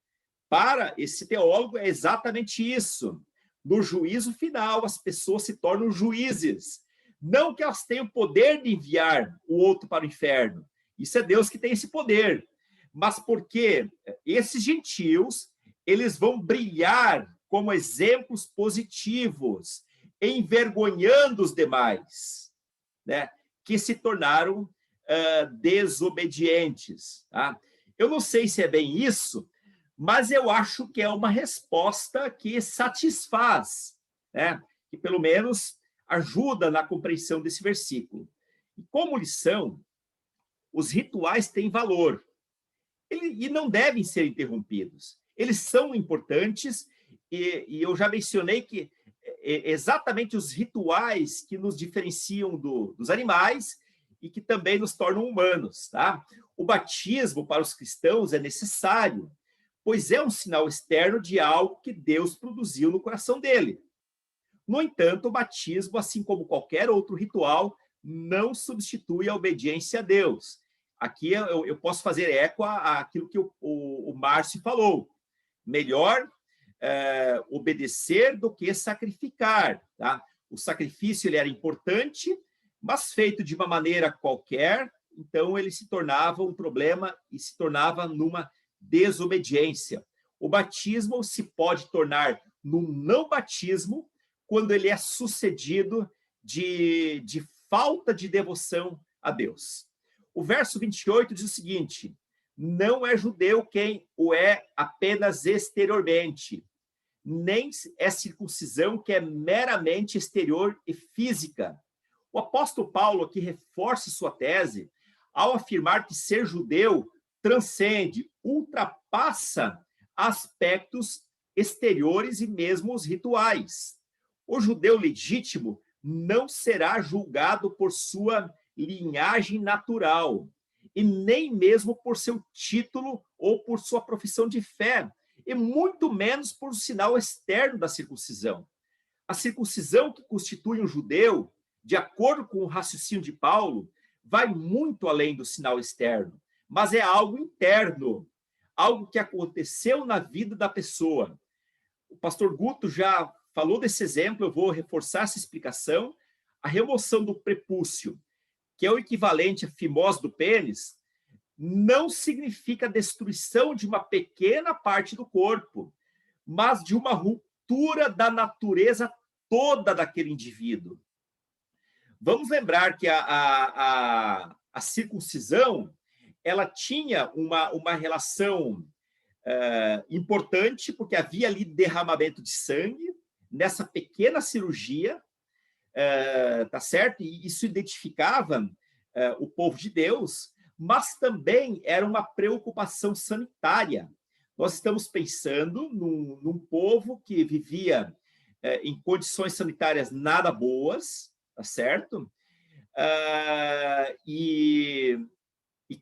Para esse teólogo, é exatamente isso. no juízo final, as pessoas se tornam juízes. Não que elas tenham o poder de enviar o outro para o inferno. Isso é Deus que tem esse poder. Mas porque esses gentios, eles vão brilhar como exemplos positivos, envergonhando os demais, né, que se tornaram desobedientes. Tá? Eu não sei se é bem isso, mas eu acho que é uma resposta que satisfaz, né, que pelo menos ajuda na compreensão desse versículo. E como lição, os rituais têm valor e não devem ser interrompidos. Eles são importantes e eu já mencionei que exatamente os rituais que nos diferenciam dos animais e que também nos tornam humanos. Tá? O batismo para os cristãos é necessário, pois é um sinal externo de algo que Deus produziu no coração dele. No entanto, o batismo, assim como qualquer outro ritual, não substitui a obediência a Deus. Aqui eu posso fazer eco àquilo que o Márcio falou. Melhor obedecer do que sacrificar. Tá? O sacrifício ele era importante, mas feito de uma maneira qualquer, então ele se tornava um problema e se tornava numa desobediência. O batismo se pode tornar num não batismo quando ele é sucedido de falta de devoção a Deus. O verso 28 diz o seguinte: não é judeu quem o é apenas exteriormente, nem é circuncisão que é meramente exterior e física. O apóstolo Paulo aqui reforça sua tese ao afirmar que ser judeu transcende, ultrapassa aspectos exteriores e mesmo os rituais. O judeu legítimo não será julgado por sua linhagem natural, e nem mesmo por seu título ou por sua profissão de fé, e muito menos por o sinal externo da circuncisão. A circuncisão que constitui um judeu, de acordo com o raciocínio de Paulo, vai muito além do sinal externo, mas é algo interno, algo que aconteceu na vida da pessoa. O pastor Guto já falou desse exemplo, eu vou reforçar essa explicação. A remoção do prepúcio, que é o equivalente à fimose do pênis, não significa a destruição de uma pequena parte do corpo, mas de uma ruptura da natureza toda daquele indivíduo. Vamos lembrar que a circuncisão ela tinha uma relação importante, porque havia ali derramamento de sangue nessa pequena cirurgia, tá certo? E isso identificava o povo de Deus, mas também era uma preocupação sanitária. Nós estamos pensando num povo que vivia em condições sanitárias nada boas, tá certo? E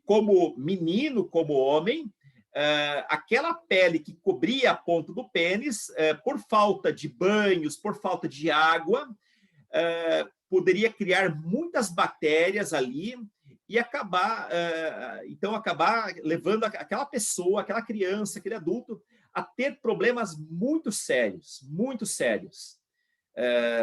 como menino, como homem, aquela pele que cobria a ponta do pênis, por falta de banhos, por falta de água, poderia criar muitas bactérias ali e acabar levando aquela pessoa, aquela criança, aquele adulto a ter problemas muito sérios,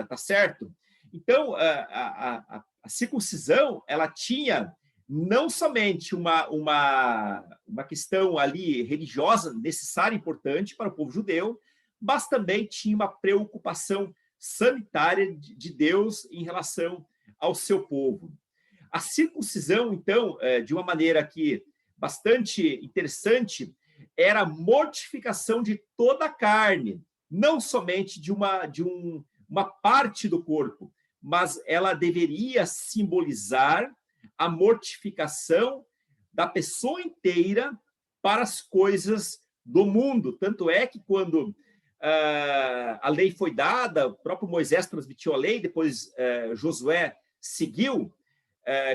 tá certo? Então, a circuncisão, ela tinha não somente uma questão ali religiosa necessária, importante para o povo judeu, mas também tinha uma preocupação sanitária de Deus em relação ao seu povo. A circuncisão, então, de uma maneira aqui bastante interessante, era a mortificação de toda a carne, não somente de uma parte do corpo, mas ela deveria simbolizar a mortificação da pessoa inteira para as coisas do mundo. Tanto é que quando a lei foi dada, o próprio Moisés transmitiu a lei, depois Josué seguiu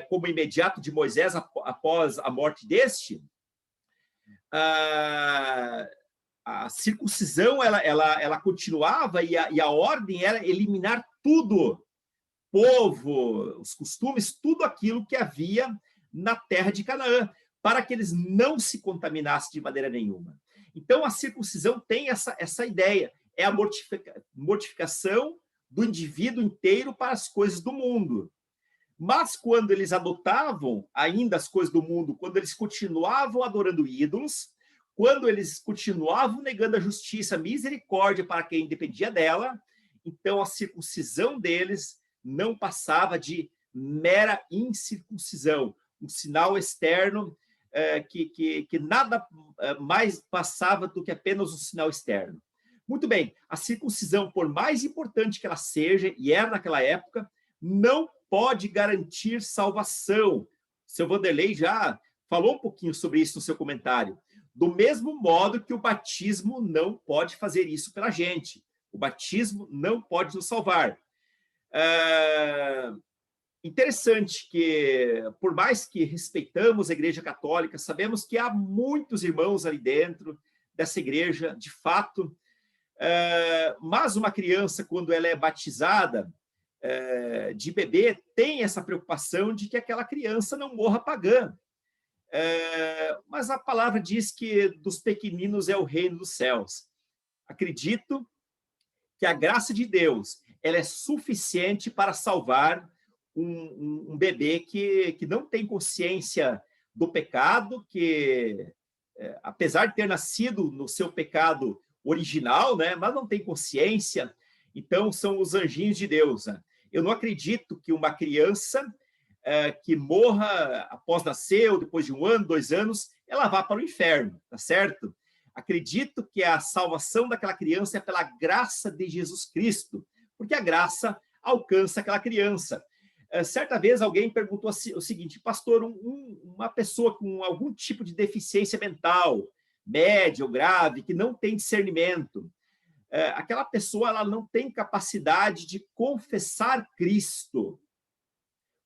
como imediato de Moisés após a morte deste, a circuncisão ela continuava e a ordem era eliminar tudo, povo, os costumes, tudo aquilo que havia na terra de Canaã, para que eles não se contaminassem de maneira nenhuma. Então, a circuncisão tem essa ideia, é a mortificação do indivíduo inteiro para as coisas do mundo. Mas quando eles adotavam ainda as coisas do mundo, quando eles continuavam adorando ídolos, quando eles continuavam negando a justiça, a misericórdia para quem dependia dela, então a circuncisão deles não passava de mera incircuncisão, um sinal externo que nada mais passava do que apenas um sinal externo. Muito bem, a circuncisão, por mais importante que ela seja, e era naquela época, não pode garantir salvação. Seu Vanderlei já falou um pouquinho sobre isso no seu comentário. Do mesmo modo que o batismo não pode fazer isso pela gente. O batismo não pode nos salvar. Interessante que, por mais que respeitamos a Igreja Católica, sabemos que há muitos irmãos ali dentro dessa igreja, de fato, mas uma criança, quando ela é batizada de bebê, tem essa preocupação de que aquela criança não morra pagã. Mas a palavra diz que dos pequeninos é o reino dos céus. Acredito que a graça de Deus ela é suficiente para salvar um bebê que não tem consciência do pecado, que, apesar de ter nascido no seu pecado original, né, mas não tem consciência, então são os anjinhos de Deus. Né? Eu não acredito que uma criança que morra após nascer, ou depois de 1 ano, 2 anos, ela vá para o inferno, tá certo? Acredito que a salvação daquela criança é pela graça de Jesus Cristo, porque a graça alcança aquela criança. Certa vez alguém perguntou o seguinte: pastor, uma pessoa com algum tipo de deficiência mental, média ou grave, que não tem discernimento, aquela pessoa ela não tem capacidade de confessar Cristo.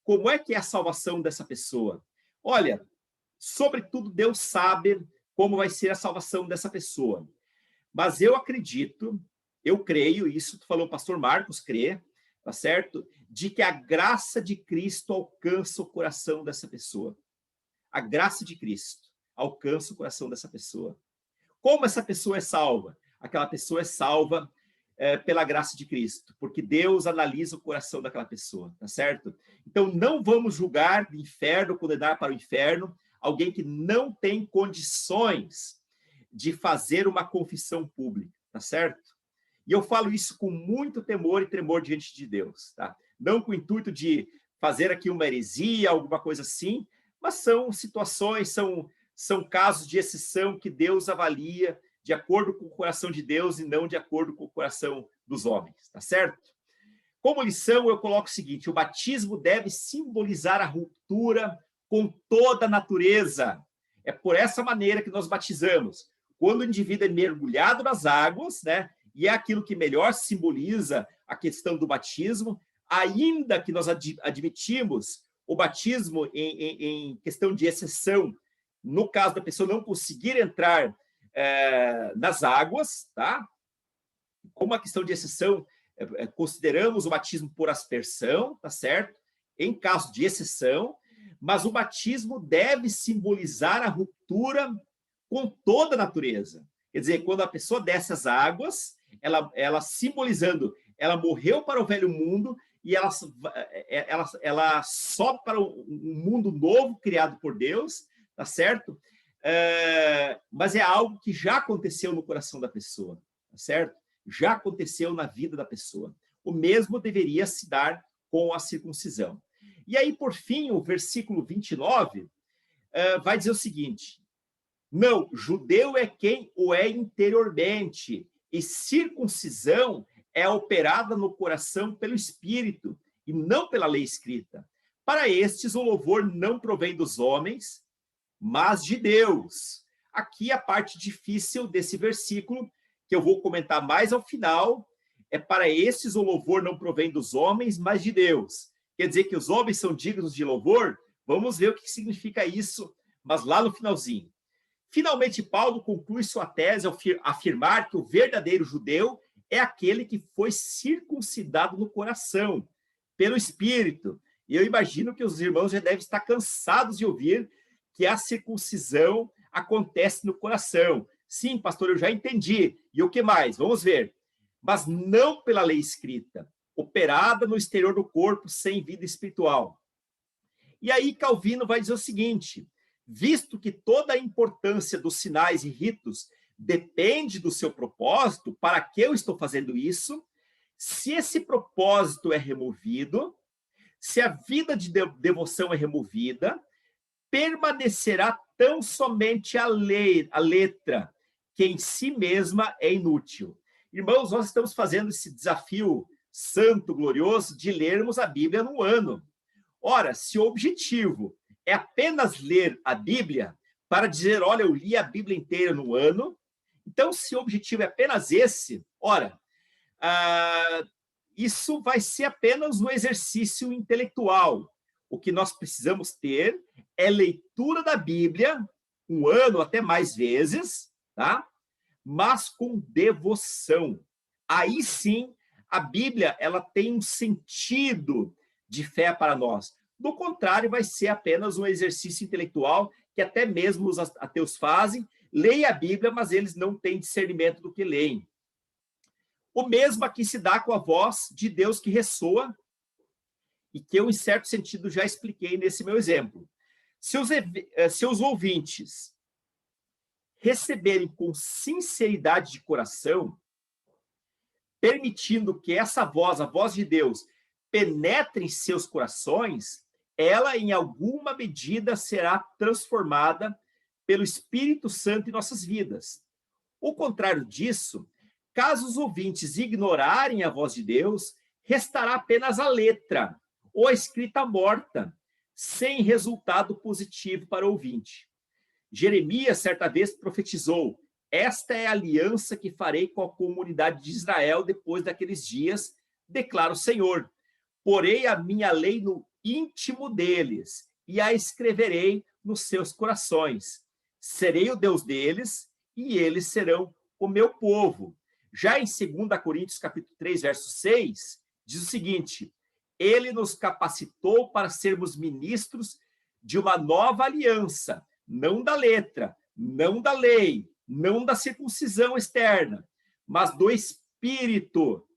Como é que é a salvação dessa pessoa? Olha, sobretudo Deus sabe como vai ser a salvação dessa pessoa. Mas eu acredito, eu creio, isso falou o pastor Marcos, crê, tá certo? De que a graça de Cristo alcança o coração dessa pessoa. A graça de Cristo alcança o coração dessa pessoa. Como essa pessoa é salva? Aquela pessoa é salva pela graça de Cristo, porque Deus analisa o coração daquela pessoa, tá certo? Então, não vamos julgar de inferno, condenar para o inferno, alguém que não tem condições de fazer uma confissão pública, tá certo? E eu falo isso com muito temor e tremor diante de Deus, tá? Não com o intuito de fazer aqui uma heresia, alguma coisa assim, mas são situações, são casos de exceção que Deus avalia de acordo com o coração de Deus e não de acordo com o coração dos homens, tá certo? Como lição, eu coloco o seguinte: o batismo deve simbolizar a ruptura com toda a natureza. É por essa maneira que nós batizamos. Quando o indivíduo é mergulhado nas águas, né, e é aquilo que melhor simboliza a questão do batismo, ainda que nós admitimos o batismo em questão de exceção, no caso da pessoa não conseguir entrar nas águas, tá? Como uma questão de exceção, consideramos o batismo por aspersão, tá certo? Em caso de exceção, mas o batismo deve simbolizar a ruptura com toda a natureza. Quer dizer, quando a pessoa desce as águas, ela simbolizando, ela morreu para o velho mundo e ela sobe para um mundo novo criado por Deus, tá certo? Mas é algo que já aconteceu no coração da pessoa, tá certo? Já aconteceu na vida da pessoa. O mesmo deveria se dar com a circuncisão. E aí, por fim, o versículo 29 vai dizer o seguinte: não, judeu é quem o é interiormente, e circuncisão é operada no coração pelo Espírito, e não pela lei escrita. Para estes, o louvor não provém dos homens, mas de Deus. Aqui a parte difícil desse versículo, que eu vou comentar mais ao final, é: para estes o louvor não provém dos homens, mas de Deus. Quer dizer que os homens são dignos de louvor? Vamos ver o que significa isso, mas lá no finalzinho. Finalmente, Paulo conclui sua tese ao afirmar que o verdadeiro judeu é aquele que foi circuncidado no coração, pelo Espírito. E eu imagino que os irmãos já devem estar cansados de ouvir que a circuncisão acontece no coração. Sim, pastor, eu já entendi. E o que mais? Vamos ver. mas não pela lei escrita, operada no exterior do corpo sem vida espiritual. E aí Calvino vai dizer o seguinte: visto que toda a importância dos sinais e ritos depende do seu propósito, para que eu estou fazendo isso, se esse propósito é removido, se a vida de devoção é removida, permanecerá tão somente a letra, que em si mesma é inútil. Irmãos, nós estamos fazendo esse desafio santo, glorioso, de lermos a Bíblia num ano. Ora, se o objetivo é apenas ler a Bíblia, para dizer, olha, eu li a Bíblia inteira no ano, então, se o objetivo é apenas esse, ora, isso vai ser apenas um exercício intelectual. O que nós precisamos ter é leitura da Bíblia, um ano, até mais vezes, tá? Mas com devoção. Aí sim, a Bíblia ela tem um sentido de fé para nós. Do contrário, vai ser apenas um exercício intelectual que até mesmo os ateus fazem, leem a Bíblia, mas eles não têm discernimento do que leem. O mesmo aqui se dá com a voz de Deus que ressoa e que eu, em certo sentido, já expliquei nesse meu exemplo. Se os ouvintes receberem com sinceridade de coração, permitindo que essa voz, a voz de Deus, penetre em seus corações, ela, em alguma medida, será transformada pelo Espírito Santo em nossas vidas. O contrário disso, caso os ouvintes ignorarem a voz de Deus, restará apenas a letra, ou a escrita morta, sem resultado positivo para o ouvinte. Jeremias, certa vez, profetizou: esta é a aliança que farei com a comunidade de Israel depois daqueles dias, declara o Senhor. Porei a minha lei no íntimo deles e a escreverei nos seus corações. Serei o Deus deles e eles serão o meu povo. Já em 2 Coríntios, capítulo 3, verso 6, diz o seguinte: ele nos capacitou para sermos ministros de uma nova aliança, não da letra, não da lei, não da circuncisão externa, mas do Espírito,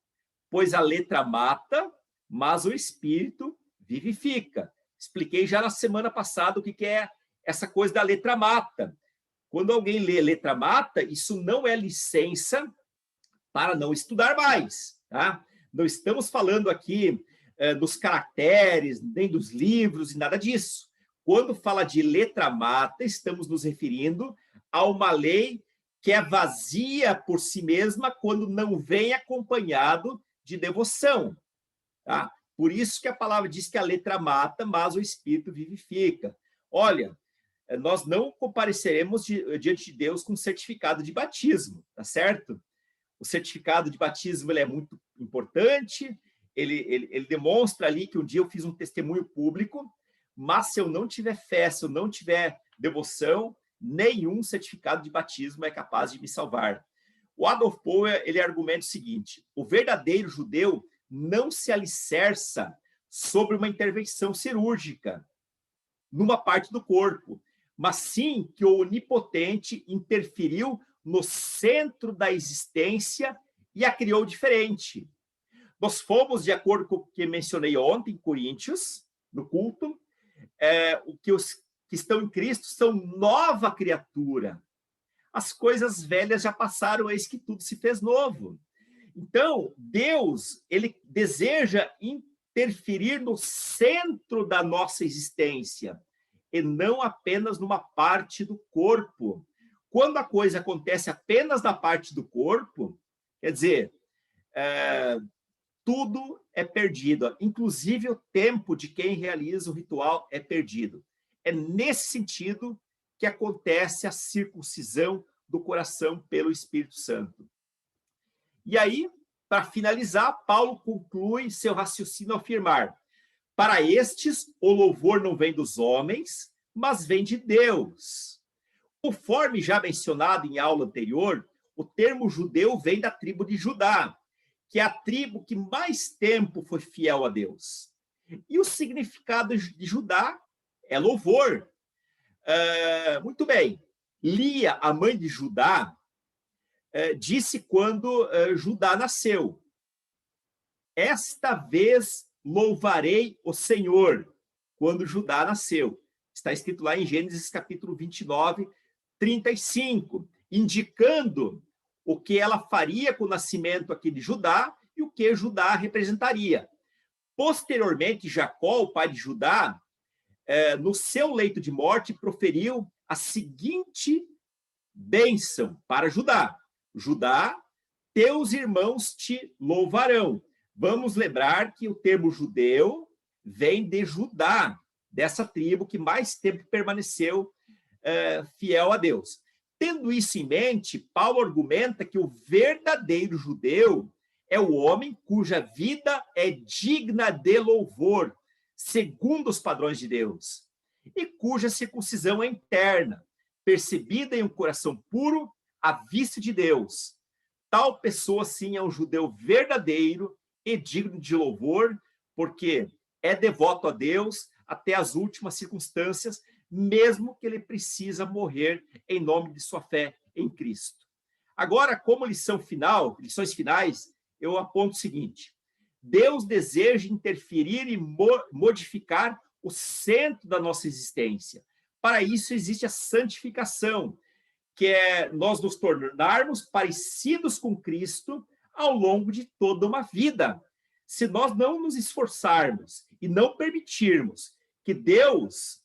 pois a letra mata, mas o Espírito vivifica. Expliquei já na semana passada o que é essa coisa da letra mata. Quando alguém lê letra mata, isso não é licença para não estudar mais, tá? Não estamos falando aqui dos caracteres, nem dos livros e nada disso. Quando fala de letra mata, estamos nos referindo a uma lei que é vazia por si mesma quando não vem acompanhado de devoção, tá? Por isso que a palavra diz que a letra mata, mas o Espírito vivifica. Olha, nós não compareceremos diante de Deus com certificado de batismo, tá certo? O certificado de batismo ele é muito importante, ele demonstra ali que um dia eu fiz um testemunho público, mas se eu não tiver fé, se eu não tiver devoção, nenhum certificado de batismo é capaz de me salvar. O Adolf Power, ele argumenta o seguinte: o verdadeiro judeu não se alicerça sobre uma intervenção cirúrgica numa parte do corpo, mas sim que o Onipotente interferiu no centro da existência e a criou diferente. Nós fomos, de acordo com o que mencionei ontem, em Coríntios, no culto, os que estão em Cristo são nova criatura. As coisas velhas já passaram, eis que tudo se fez novo. Então, Deus, ele deseja interferir no centro da nossa existência, e não apenas numa parte do corpo. Quando a coisa acontece apenas na parte do corpo, quer dizer, tudo é perdido, inclusive o tempo de quem realiza o ritual é perdido. É nesse sentido que acontece a circuncisão do coração pelo Espírito Santo. E aí, para finalizar, Paulo conclui seu raciocínio ao afirmar: para estes, o louvor não vem dos homens, mas vem de Deus. Conforme já mencionado em aula anterior, o termo judeu vem da tribo de Judá, que é a tribo que mais tempo foi fiel a Deus. E o significado de Judá é louvor. Muito bem. Lia, a mãe de Judá, disse quando Judá nasceu: esta vez louvarei o Senhor, quando Judá nasceu. Está escrito lá em Gênesis capítulo 29, 35, indicando o que ela faria com o nascimento aqui de Judá e o que Judá representaria. Posteriormente, Jacó, o pai de Judá, no seu leito de morte, proferiu a seguinte bênção para Judá: Judá, teus irmãos te louvarão. Vamos lembrar que o termo judeu vem de Judá, dessa tribo que mais tempo permaneceu fiel a Deus. Tendo isso em mente, Paulo argumenta que o verdadeiro judeu é o homem cuja vida é digna de louvor, segundo os padrões de Deus, e cuja circuncisão é interna, percebida em um coração puro, à vista de Deus. Tal pessoa, sim, é um judeu verdadeiro e digno de louvor, porque é devoto a Deus até as últimas circunstâncias, mesmo que ele precisa morrer em nome de sua fé em Cristo. Agora, como lições finais, eu aponto o seguinte: Deus deseja interferir e modificar o centro da nossa existência. Para isso existe a santificação, que é nós nos tornarmos parecidos com Cristo ao longo de toda uma vida. Se nós não nos esforçarmos e não permitirmos que Deus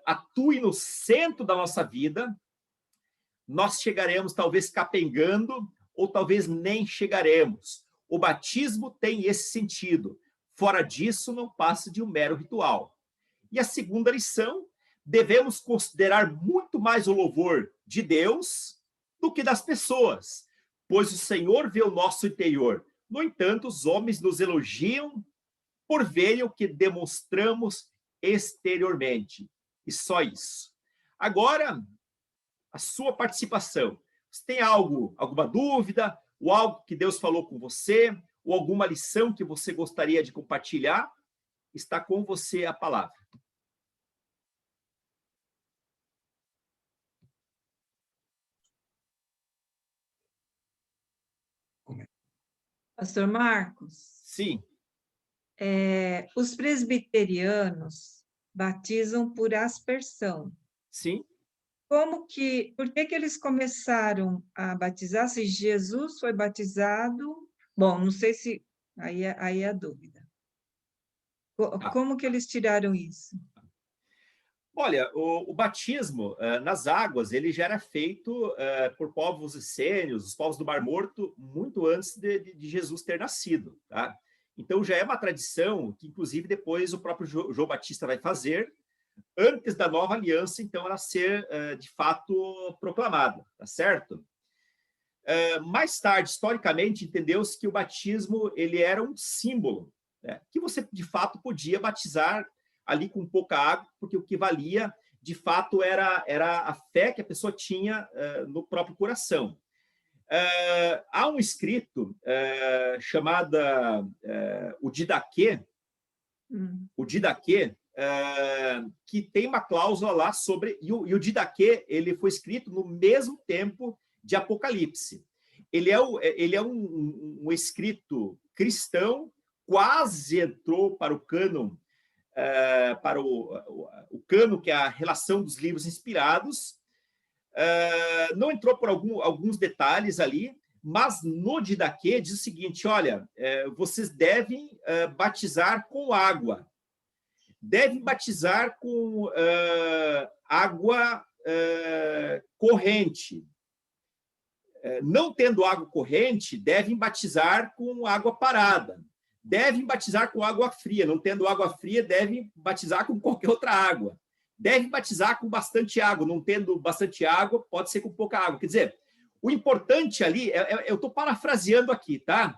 atue no centro da nossa vida, nós chegaremos talvez capengando, ou talvez nem chegaremos. O batismo tem esse sentido. Fora disso, não passa de um mero ritual. E a segunda lição: devemos considerar muito mais o louvor de Deus do que das pessoas, pois o Senhor vê o nosso interior. No entanto, os homens nos elogiam por verem o que demonstramos exteriormente. E só isso. Agora, a sua participação. Você tem alguma dúvida, ou algo que Deus falou com você, ou alguma lição que você gostaria de compartilhar? Está com você a palavra. Pastor Marcos? Sim. Os presbiterianos batizam por aspersão. Sim. Por que eles começaram a batizar? Se Jesus foi batizado... Bom, não sei se... Aí é a dúvida. Como que eles tiraram isso? Olha, o batismo nas águas, ele já era feito por povos essênios, os povos do Mar Morto, muito antes de Jesus ter nascido, tá? Então, já é uma tradição que, inclusive, depois o próprio João Batista vai fazer, antes da nova aliança, então, ela ser, de fato, proclamada, tá certo? Mais tarde, historicamente, entendeu-se que o batismo ele era um símbolo, né, que você, de fato, podia batizar ali com pouca água, porque o que valia, de fato, era a fé que a pessoa tinha no próprio coração. Há um escrito chamado o Didaquê, que tem uma cláusula lá sobre... E o Didaquê, ele foi escrito no mesmo tempo de Apocalipse. Ele é um escrito cristão, quase entrou para o cânon, para o cânon, que é a relação dos livros inspirados. Não entrou por alguns detalhes ali, mas no Didaquê diz o seguinte: olha, vocês devem batizar com água, devem batizar com água corrente. Não tendo água corrente, devem batizar com água parada. Devem batizar com água fria. Não tendo água fria, devem batizar com qualquer outra água. Devem batizar com bastante água. Não tendo bastante água, pode ser com pouca água. Quer dizer, o importante ali, eu estou parafraseando aqui, tá?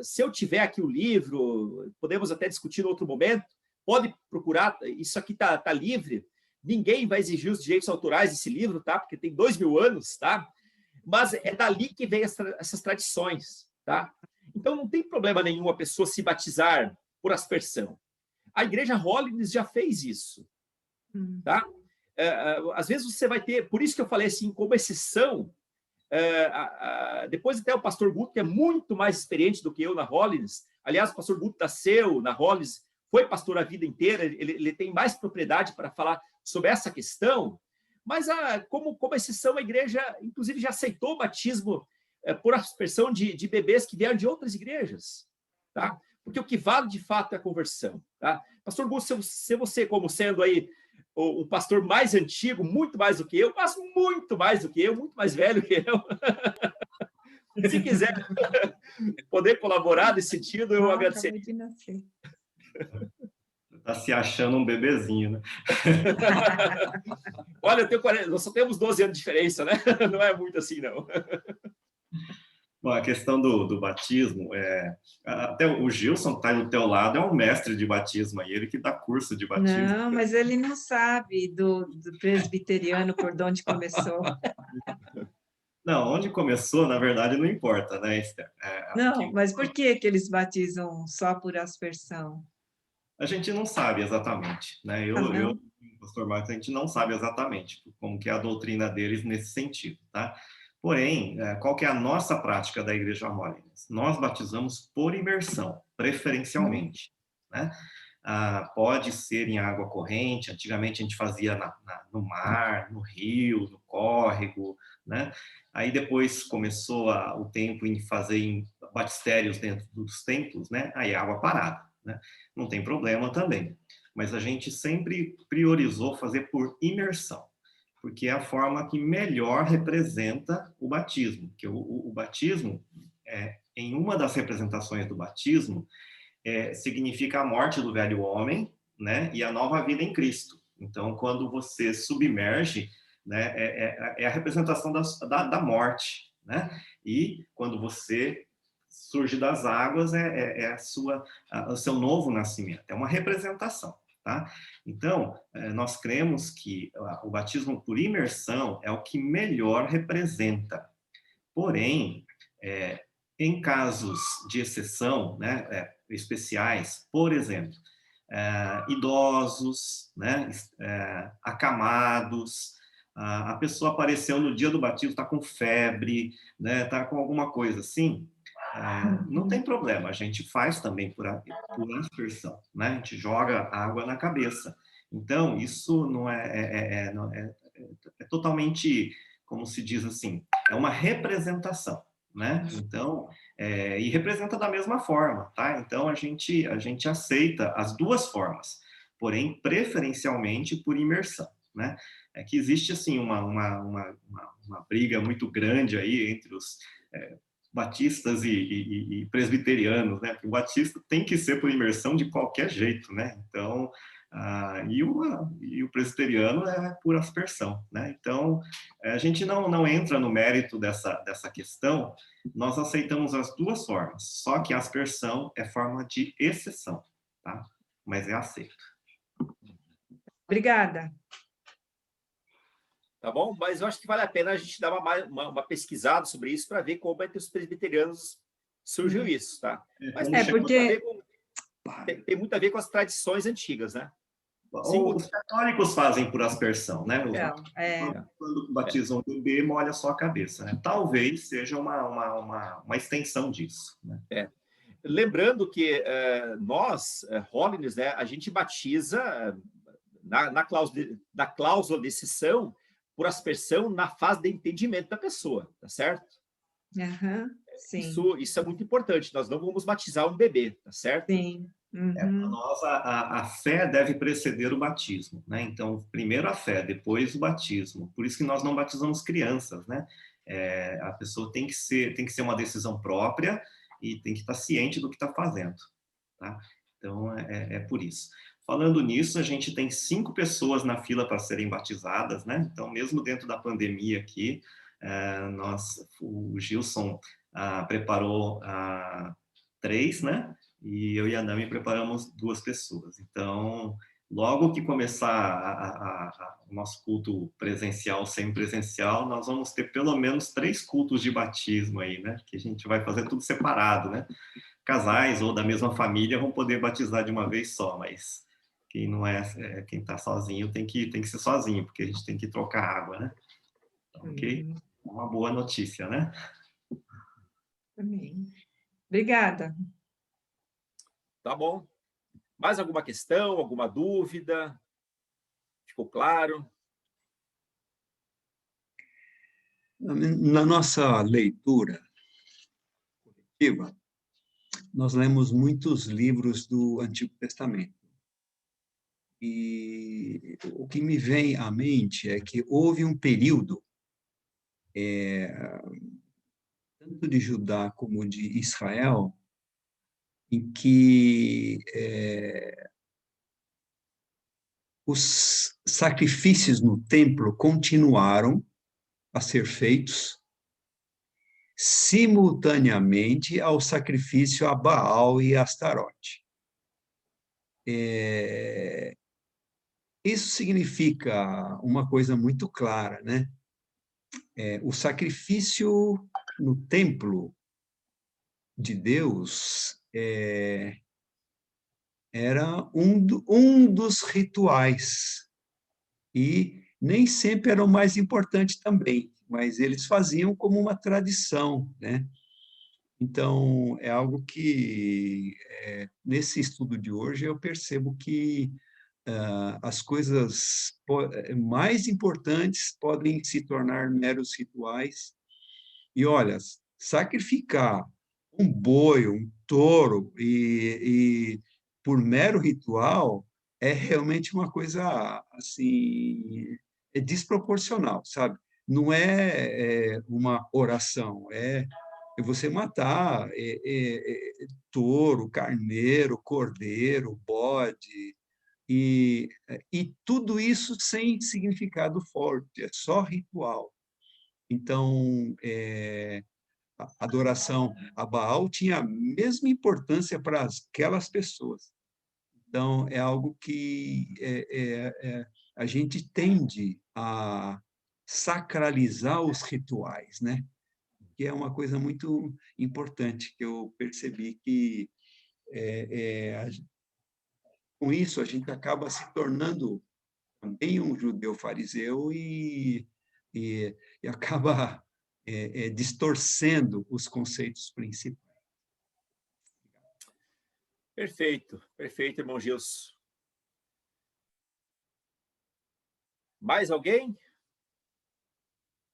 Se eu tiver aqui o livro, podemos até discutir em outro momento, pode procurar, isso aqui tá livre, ninguém vai exigir os direitos autorais desse livro, tá? Porque tem 2000 anos, tá? Mas é dali que vem essas tradições, tá? Então, não tem problema nenhum a pessoa se batizar por aspersão. A Igreja Holiness já fez isso, tá? Às vezes você vai ter... Por isso que eu falei assim, como exceção, Depois até o pastor Guto, que é muito mais experiente do que eu na Hollins. Aliás, o pastor Guto nasceu na Hollins, foi pastor a vida inteira, ele tem mais propriedade para falar sobre essa questão, mas como exceção, a igreja, inclusive, já aceitou o batismo por aspersão de bebês que vieram de outras igrejas, tá? Porque o que vale, de fato, é a conversão, tá? Pastor Guto, se você, como sendo aí o pastor mais antigo, muito mais do que eu, mas muito mais do que eu, muito mais velho que eu, se quiser poder colaborar nesse sentido, eu agradeceria. Está se achando um bebezinho, né? Olha, eu tenho 40, nós só temos 12 anos de diferença, né? Não é muito assim, não. Bom, a questão do batismo, até o Gilson, que está aí do teu lado, é um mestre de batismo, aí, ele que dá curso de batismo. Não, mas ele não sabe do presbiteriano por onde começou. Não, onde começou, na verdade, não importa, né, Esther? Não, mas por que eles batizam só por aspersão? A gente não sabe exatamente, né? Eu, pastor Marcos, a gente não sabe exatamente como que é a doutrina deles nesse sentido, tá? Porém, qual que é a nossa prática da Igreja Hollins? Nós batizamos por imersão, preferencialmente, né? Pode ser em água corrente, antigamente a gente fazia no mar, no rio, no córrego, né? Aí depois começou o tempo em fazer em batistérios dentro dos templos, né? Aí água parada, né? Não tem problema também, mas a gente sempre priorizou fazer por imersão, porque é a forma que melhor representa o batismo, que o batismo, em uma das representações do batismo, significa a morte do velho homem, né, e a nova vida em Cristo. Então, quando você submerge, né, é a representação da morte, né, e quando você surge das águas, o seu novo nascimento, é uma representação. Tá? Então, nós cremos que o batismo por imersão é o que melhor representa. Porém, em casos de exceção, né, especiais, por exemplo, idosos, né, acamados, a pessoa apareceu no dia do batismo, está com febre, né, está com alguma coisa assim, não tem problema, a gente faz também por aspersão, né? A gente joga água na cabeça. Então, isso não é totalmente, como se diz assim, é uma representação, né? Então, e representa da mesma forma, tá? Então, a gente aceita as duas formas, porém, preferencialmente por imersão, né? É que existe, assim, uma briga muito grande aí entre os batistas e presbiterianos, né? Porque o batista tem que ser por imersão de qualquer jeito, né? Então, e o presbiteriano é por aspersão, né? Então, a gente não entra no mérito dessa questão, nós aceitamos as duas formas, só que a aspersão é forma de exceção, tá? Mas é aceito. Obrigada. Tá bom? Mas eu acho que vale a pena a gente dar uma pesquisada sobre isso para ver como entre os presbiterianos surgiu isso, tá? Mas porque... tem muito a ver com as tradições antigas, né? Os católicos fazem por aspersão, né? Quando batizam o bebê, molha só a cabeça, né? Talvez seja uma extensão disso, né? Lembrando que nós, Hollins, né, a gente batiza na cláusula de exceção por aspersão na fase de entendimento da pessoa, tá certo? Sim. Isso é muito importante. Nós não vamos batizar um bebê, tá certo? Sim. Para nós, a fé deve preceder o batismo, né? Então, primeiro a fé, depois o batismo. Por isso que nós não batizamos crianças, né? A pessoa tem que ser uma decisão própria e tem que estar ciente do que está fazendo, tá? Então, é por isso. Falando nisso, a gente tem 5 pessoas na fila para serem batizadas, né? Então, mesmo dentro da pandemia aqui, o Gilson preparou 3, né? E eu e a Nami preparamos 2 pessoas. Então, logo que começar o nosso culto presencial, semipresencial, nós vamos ter pelo menos 3 cultos de batismo aí, né? Que a gente vai fazer tudo separado, né? Casais ou da mesma família vão poder batizar de uma vez só, mas quem não quem está sozinho tem que ser sozinho, porque a gente tem que trocar água, né? Ok? Uma boa notícia, né? Amém. Obrigada. Tá bom. Mais alguma questão, alguma dúvida? Ficou claro? Na nossa leitura coletiva, nós lemos muitos livros do Antigo Testamento. E o que me vem à mente é que houve um período, tanto de Judá como de Israel, em que os sacrifícios no templo continuaram a ser feitos simultaneamente ao sacrifício a Baal e Astarote. Isso significa uma coisa muito clara, né? O sacrifício no templo de Deus era um dos rituais, e nem sempre era o mais importante também, mas eles faziam como uma tradição, né? Então, é algo que, nesse estudo de hoje, eu percebo que as coisas mais importantes podem se tornar meros rituais. E, olha, sacrificar um boi, um touro, e por mero ritual, é realmente uma coisa, assim, desproporcional, sabe? Não é uma oração, é você matar touro, carneiro, cordeiro, bode, e tudo isso sem significado forte, é só ritual. Então, a adoração a Baal tinha a mesma importância para aquelas pessoas. Então, é algo que a gente tende a sacralizar os rituais, né? Que é uma coisa muito importante, que eu percebi que, com isso, a gente acaba se tornando também um judeu fariseu e acaba distorcendo os conceitos principais. Perfeito, perfeito, irmão Gilson. Mais alguém?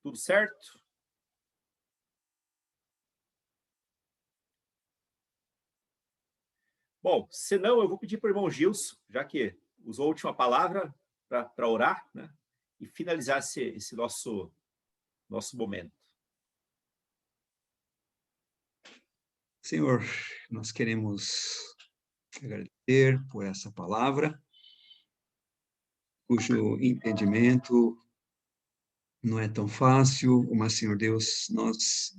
Tudo certo? Bom, se não, eu vou pedir para o irmão Gilson, já que usou a última palavra para orar, né? E finalizar esse nosso momento. Senhor, nós queremos agradecer por essa palavra, cujo entendimento não é tão fácil, mas, Senhor Deus, nós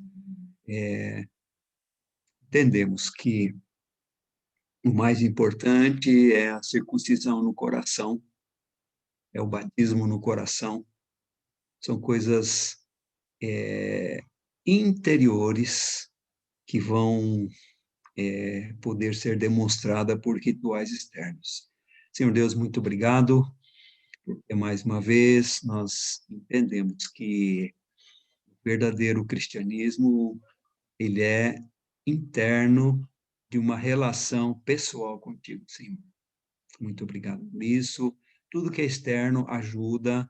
entendemos que o mais importante é a circuncisão no coração, é o batismo no coração. São coisas interiores que vão poder ser demonstradas por rituais externos. Senhor Deus, muito obrigado, porque mais uma vez nós entendemos que o verdadeiro cristianismo, ele é interno de uma relação pessoal contigo, Senhor. Muito obrigado por isso. Tudo que é externo ajuda,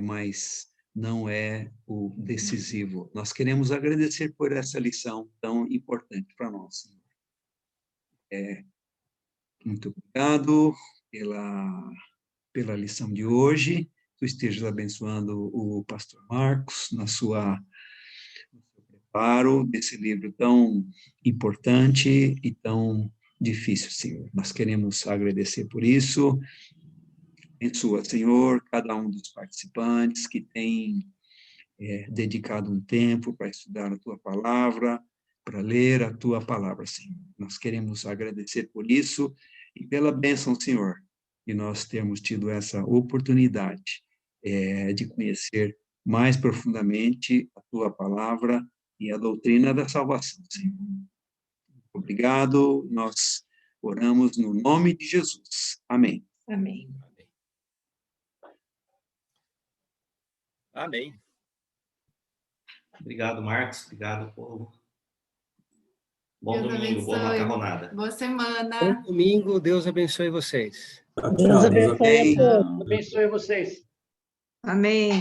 mas não é o decisivo. Nós queremos agradecer por essa lição tão importante para nós, Senhor. Muito obrigado pela lição de hoje. Tu estejas abençoando o pastor Marcos no seu preparo desse livro tão importante e tão difícil, Senhor. Nós queremos agradecer por isso. Abençoa, Senhor, cada um dos participantes que tem dedicado um tempo para estudar a Tua palavra, para ler a Tua palavra, Senhor. Nós queremos agradecer por isso e pela bênção, Senhor, de nós termos tido essa oportunidade de conhecer mais profundamente a Tua palavra e a doutrina da salvação, Senhor. Obrigado, nós oramos no nome de Jesus. Amém. Amém. Amém. Obrigado, Marcos. Obrigado, povo. Bom Deus domingo, boa abençoe. macarronada. Boa semana. Bom domingo, Deus abençoe vocês. Deus abençoe a Amém. todos. Abençoe vocês. Amém.